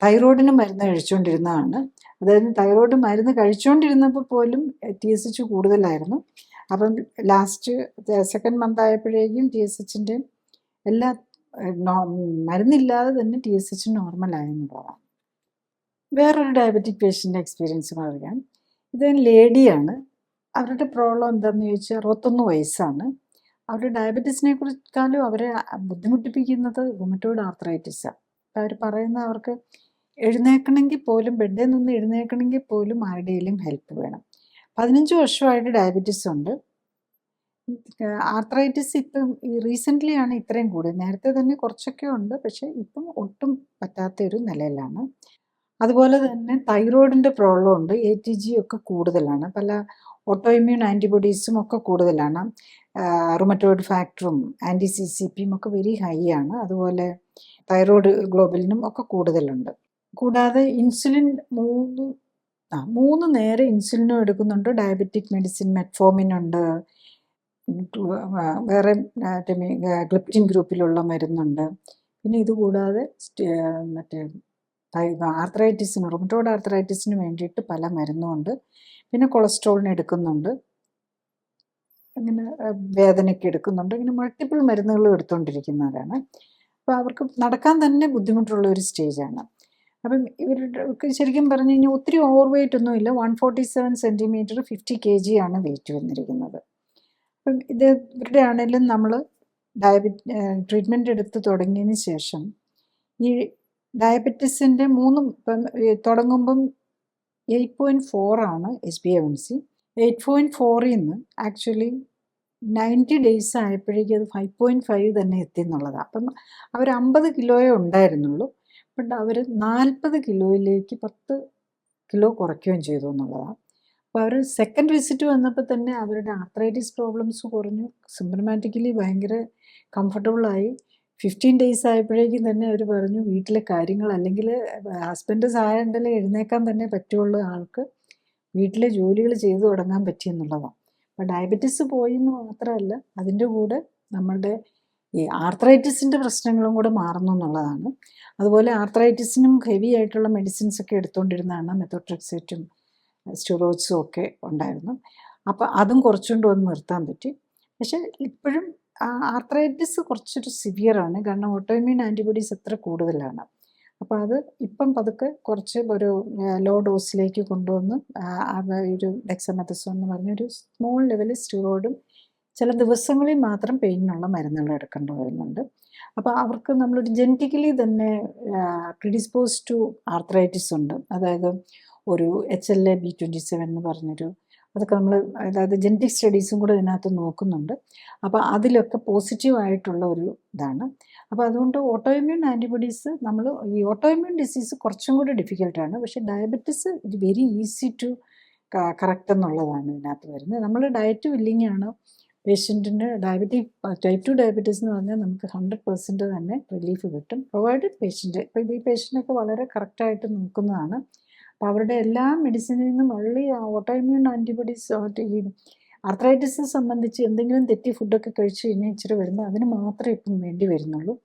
തൈറോയിഡിന് മരുന്ന് കഴിച്ചുകൊണ്ടിരുന്നതാണ്. അതായത് തൈറോയിഡ് മരുന്ന് കഴിച്ചുകൊണ്ടിരുന്നപ്പോൾ പോലും TSH കൂടുതലായിരുന്നു. അപ്പം ലാസ്റ്റ് 2nd മന്ത് ആയപ്പോഴേക്കും TSHൻ്റെ എല്ലാ മരുന്നില്ലാതെ തന്നെ TSH നോർമലായെന്നുള്ളതാണ്. വേറൊരു ഡയബറ്റിക് പേഷ്യൻ്റെ എക്സ്പീരിയൻസ് പറയാം. ഇത് ലേഡിയാണ്. അവരുടെ പ്രോബ്ലം എന്താണെന്ന് ചോദിച്ചാൽ 61 വയസ്സാണ്. അവരുടെ ഡയബറ്റീസിനെ കുറിച്ചാലും അവരെ ബുദ്ധിമുട്ടിപ്പിക്കുന്നത് റുമറ്റോയ്ഡ് ആർത്രൈറ്റിസാണ്. അപ്പോൾ അവർ പറയുന്ന, അവർക്ക് എഴുന്നേൽക്കണമെങ്കിൽ പോലും, ബെഡിൽ നിന്ന് എഴുന്നേൽക്കണമെങ്കിൽ പോലും ആരുടെയും ഹെൽപ്പ് വേണം. 15 വർഷമായിട്ട് ഡയബറ്റീസ് ഉണ്ട്. ആർത്രൈറ്റിസ് ഇപ്പം ഈ റീസെൻ്റ്ലി ആണ് ഇത്രയും കൂടുതൽ. നേരത്തെ തന്നെ കുറച്ചൊക്കെ ഉണ്ട്, പക്ഷേ ഇപ്പം ഒട്ടും പറ്റാത്ത ഒരു നിലയിലാണ്. അതുപോലെ തന്നെ തൈറോയിഡിൻ്റെ പ്രോബ്ലം ഉണ്ട്. ATG ഒക്കെ കൂടുതലാണ്. പല ഓട്ടോഇമ്മ്യൂൺ ആൻറ്റിബോഡീസും ഒക്കെ കൂടുതലാണ്. റുമറ്റോയിഡ് ഫാക്ടറും CCPയും ഒക്കെ വെരി ഹൈ ആണ്. അതുപോലെ തൈറോയ്ഡ് ഗ്ലോബലിനും ഒക്കെ കൂടുതലുണ്ട്. കൂടാതെ ഇൻസുലിൻ 3 നേരം ഇൻസുലിനും എടുക്കുന്നുണ്ട്. ഡയബറ്റിക് മെഡിസിൻ മെറ്റ്ഫോമിൻ ഉണ്ട്, വേറെ ഗ്ലിപ്റ്റിൻ ഗ്രൂപ്പിലുള്ള മരുന്നുണ്ട്. പിന്നെ ഇതുകൂടാതെ മറ്റേ ആർത്രൈറ്റിസിന്, റുമറ്റോയ്ഡ് ആർത്രൈറ്റിസിന് വേണ്ടിയിട്ട് പല മരുന്നുമുണ്ട്. പിന്നെ കൊളസ്ട്രോളിന് എടുക്കുന്നുണ്ട്, അങ്ങനെ വേദനയ്ക്ക് എടുക്കുന്നുണ്ട്. ഇങ്ങനെ മൾട്ടിപ്പിൾ മരുന്നുകളും എടുത്തുകൊണ്ടിരിക്കുന്നവരാണ്. അപ്പോൾ അവർക്ക് നടക്കാൻ തന്നെ ബുദ്ധിമുട്ടുള്ള ഒരു സ്റ്റേജാണ്. അപ്പം ഇവർക്ക് ശരിക്കും പറഞ്ഞു കഴിഞ്ഞാൽ ഒത്തിരി ഓവർ വെയിറ്റ് ഒന്നുമില്ല. 147 സെൻറ്റിമീറ്റർ 50 kg ആണ് വെയിറ്റ് വന്നിരിക്കുന്നത്. അപ്പം ഇവരുടെ ആണെങ്കിലും നമ്മൾ ട്രീറ്റ്മെൻറ്റ് എടുത്ത് തുടങ്ങിയതിന് ശേഷം ഈ ഡയബറ്റീസിൻ്റെ തുടങ്ങുമ്പം 8.4 ആണ് HbA1c. 8.4ൽ നിന്ന് ആക്ച്വലി 90 ഡേയ്സ് ആയപ്പോഴേക്കും അത് 5.5 തന്നെ എത്തി എന്നുള്ളതാണ്. അപ്പം അവർ 50 കിലോയേ ഉണ്ടായിരുന്നുള്ളൂ. ബട്ട് അവർ 40 കിലോയിലേക്ക് 10 കിലോ കുറയ്ക്കുകയും ചെയ്തു എന്നുള്ളതാണ്. അപ്പോൾ അവർ സെക്കൻഡ് വിസിറ്റ് വന്നപ്പോൾ തന്നെ അവരുടെ ആർത്രൈറ്റിസ് പ്രോബ്ലംസ് കുറഞ്ഞു, സിംപ്റ്റമാറ്റിക്കലി ഭയങ്കര കംഫർട്ടബിളായി. 15 ഡേയ്സ് ആയപ്പോഴേക്കും തന്നെ അവർ പറഞ്ഞു വീട്ടിലെ കാര്യങ്ങൾ, അല്ലെങ്കിൽ ഹസ്ബൻഡ് സഹായം ഉണ്ടെങ്കിൽ എഴുന്നേക്കാൻ തന്നെ പറ്റുള്ളൂ ആൾക്ക്, വീട്ടിലെ ജോലികൾ ചെയ്തു തുടങ്ങാൻ പറ്റിയെന്നുള്ളതാണ്. അപ്പോൾ ഡയബറ്റീസ് പോയി എന്ന് മാത്രമല്ല, അതിൻ്റെ കൂടെ നമ്മളുടെ ഈ ആർത്രൈറ്റിസിൻ്റെ പ്രശ്നങ്ങളും കൂടെ മാറുന്നു എന്നുള്ളതാണ്. അതുപോലെ ആർത്രൈറ്റിസിനും ഹെവി ആയിട്ടുള്ള മെഡിസിൻസ് ഒക്കെ എടുത്തുകൊണ്ടിരുന്നതാണ്, മെത്തോട്രെക്സേറ്റും സ്റ്റിറോയിഡ്സും ഒക്കെ ഉണ്ടായിരുന്നു. അപ്പോൾ അതും കുറച്ചുകൊണ്ട് വന്ന് നിർത്താൻ പറ്റി. പക്ഷേ ഇപ്പോഴും ആർത്രൈറ്റിസ് കുറച്ചൊരു സിവിയറാണ്, കാരണം ഓട്ടോഇമ്യൂൺ ആൻറ്റിബോഡീസ് അത്ര കൂടുതലാണ്. അപ്പോൾ അത് ഇപ്പം പതുക്കെ കുറച്ച് ഒരു ലോ ഡോസിലേക്ക് കൊണ്ടുവന്ന് ഒരു ഡെക്സമെത്തസോൺ എന്ന് പറഞ്ഞൊരു സ്മോൾ ലെവലിൽ സ്റ്റിറോയിഡും ചില ദിവസങ്ങളിൽ മാത്രം പെയിനുള്ള മരുന്നുകൾ എടുക്കേണ്ടി വരുന്നുണ്ട്. അപ്പോൾ അവർക്ക് നമ്മളൊരു ജനറ്റിക്കലി തന്നെ പ്രിഡിസ്പോസ് ടു ആർത്രൈറ്റിസ് ഉണ്ട്. അതായത് ഒരു HLA-B27 എന്ന് പറഞ്ഞൊരു, അതൊക്കെ നമ്മൾ അതായത് ജനറ്റിക് സ്റ്റഡീസും കൂടെ ഇതിനകത്ത് നോക്കുന്നുണ്ട്. അപ്പോൾ അതിലൊക്കെ പോസിറ്റീവായിട്ടുള്ള ഒരു ഇതാണ്. അപ്പോൾ അതുകൊണ്ട് ഓട്ടോഇമ്യൂൺ ആൻറ്റിബോഡീസ്, നമ്മൾ ഈ ഓട്ടോഇമ്യൂൺ ഡിസീസ് കുറച്ചും കൂടി ഡിഫിക്കൽട്ടാണ്. പക്ഷേ ഡയബറ്റിസ് ഇത് വെരി ഈസി ടു കറക്റ്റ് എന്നുള്ളതാണ് ഇതിനകത്ത് വരുന്നത്. നമ്മൾ ഡയറ്റ് വില്ലിങ് ആണ്. പേഷ്യൻറ്റിന് ടൈപ്പ് 2 ഡയബറ്റീസ് എന്ന് പറഞ്ഞാൽ നമുക്ക് 100% തന്നെ റിലീഫ് കിട്ടും, പ്രൊവൈഡഡ് പേഷ്യൻറ്റ്. ഇപ്പോൾ ഈ പേഷ്യൻ്റൊക്കെ വളരെ കറക്റ്റായിട്ട് നോക്കുന്നതാണ്. അപ്പോൾ അവരുടെ എല്ലാ മെഡിസിനിൽ നിന്നും വളരെ ഓട്ടോഇമ്യൂൺ ആൻറ്റിബോഡീസ്, ഈ ആർത്രൈറ്റിസ് സംബന്ധിച്ച് എന്തെങ്കിലും തെറ്റി ഫുഡൊക്കെ കഴിച്ച് കഴിഞ്ഞാൽ ഇച്ചിരി വരുമ്പോൾ അതിന് മാത്രമേ ഇപ്പം വേണ്ടി വരുന്നുള്ളൂ.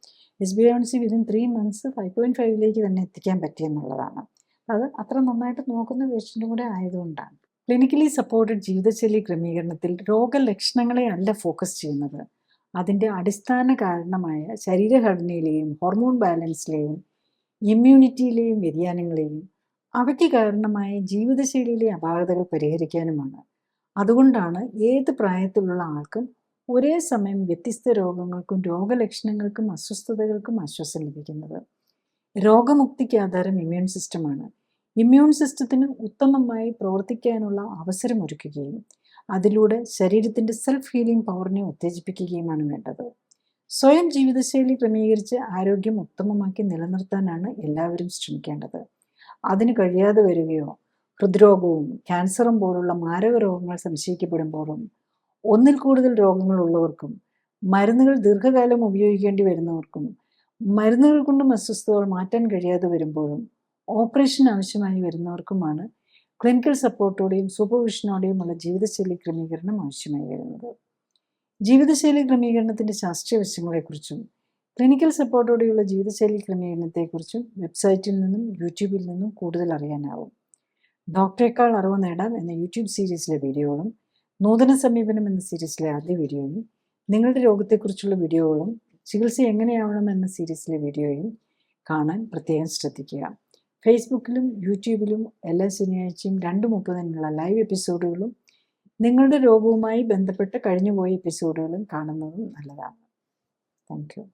HbA1c വിതിൻ 3 months 5.5 തന്നെ എത്തിക്കാൻ പറ്റിയെന്നുള്ളതാണ്. അത് അത്ര നന്നായിട്ട് നോക്കുന്ന പേഷ്യൻറ്റും കൂടെ ആയതുകൊണ്ടാണ്. ക്ലിനിക്കലി സപ്പോർട്ടഡ് ജീവിതശൈലി ക്രമീകരണത്തിൽ രോഗലക്ഷണങ്ങളെ അല്ല ഫോക്കസ് ചെയ്യുന്നത്, അതിൻ്റെ അടിസ്ഥാന കാരണമായ ശരീരഘടനയിലെയും ഹോർമോൺ ബാലൻസിലെയും ഇമ്മ്യൂണിറ്റിയിലെയും വ്യതിയാനങ്ങളെയും അവയ്ക്ക് കാരണമായ ജീവിതശൈലിയിലെ അപാകതകൾ പരിഹരിക്കാനുമാണ്. അതുകൊണ്ടാണ് ഏത് പ്രായത്തിലുള്ള ആൾക്കും ഒരേ സമയം വ്യത്യസ്ത രോഗങ്ങൾക്കും രോഗലക്ഷണങ്ങൾക്കും അസ്വസ്ഥതകൾക്കും ആശ്വാസം ലഭിക്കുന്നത്. രോഗമുക്തിക്ക് ആധാരം ഇമ്മ്യൂൺ സിസ്റ്റമാണ്. ഇമ്മ്യൂൺ സിസ്റ്റത്തിന് ഉത്തമമായി പ്രവർത്തിക്കാനുള്ള അവസരമൊരുക്കുകയും അതിലൂടെ ശരീരത്തിൻ്റെ സെൽഫ് ഹീലിംഗ് പവറിനെ ഉത്തേജിപ്പിക്കുകയുമാണ് വേണ്ടത്. സ്വയം ജീവിതശൈലി ക്രമീകരിച്ച് ആരോഗ്യം ഉത്തമമാക്കി നിലനിർത്താനാണ് എല്ലാവരും ശ്രമിക്കേണ്ടത്. അതിന് കഴിയാതെ വരികയോ ഹൃദ്രോഗവും ക്യാൻസറും പോലുള്ള മാരക രോഗങ്ങൾ സംശയിക്കപ്പെടുമ്പോഴും ഒന്നിൽ കൂടുതൽ രോഗങ്ങളുള്ളവർക്കും മരുന്നുകൾ ദീർഘകാലം ഉപയോഗിക്കേണ്ടി വരുന്നവർക്കും മരുന്നുകൾ കൊണ്ടും അസ്വസ്ഥതകൾ മാറ്റാൻ കഴിയാതെ വരുമ്പോഴും ഓപ്പറേഷൻ ആവശ്യമായി വരുന്നവർക്കുമാണ് ക്ലിനിക്കൽ സപ്പോർട്ടോടെയും സൂപ്പർവിഷനോടെയുമുള്ള ജീവിതശൈലി ക്രമീകരണം ആവശ്യമായി വരുന്നത്. ജീവിതശൈലി ക്രമീകരണത്തിൻ്റെ ശാസ്ത്രീയ വശങ്ങളെക്കുറിച്ചും ക്ലിനിക്കൽ സപ്പോർട്ടോടെയുള്ള ജീവിതശൈലി ക്രമീകരണത്തെക്കുറിച്ചും വെബ്സൈറ്റിൽ നിന്നും യൂട്യൂബിൽ നിന്നും കൂടുതൽ അറിയാനാവും. ഡോക്ടറേക്കാൾ അറിവ് നേടാം എന്ന യൂട്യൂബ് സീരീസിലെ വീഡിയോകളും നൂതന സമീപനം എന്ന സീരീസിലെ ആദ്യ വീഡിയോയും നിങ്ങളുടെ രോഗത്തെക്കുറിച്ചുള്ള വീഡിയോകളും ചികിത്സ എങ്ങനെയാവണം എന്ന സീരീസിലെ വീഡിയോയും കാണാൻ പ്രത്യേകം ശ്രദ്ധിക്കുക. ഫേസ്ബുക്കിലും യൂട്യൂബിലും എല്ലാ ശനിയാഴ്ചയും 2:30 ലൈവ് എപ്പിസോഡുകളും നിങ്ങളുടെ രോഗവുമായി ബന്ധപ്പെട്ട് കഴിഞ്ഞുപോയ എപ്പിസോഡുകളും കാണുന്നതും നല്ലതാണ്. Thank you.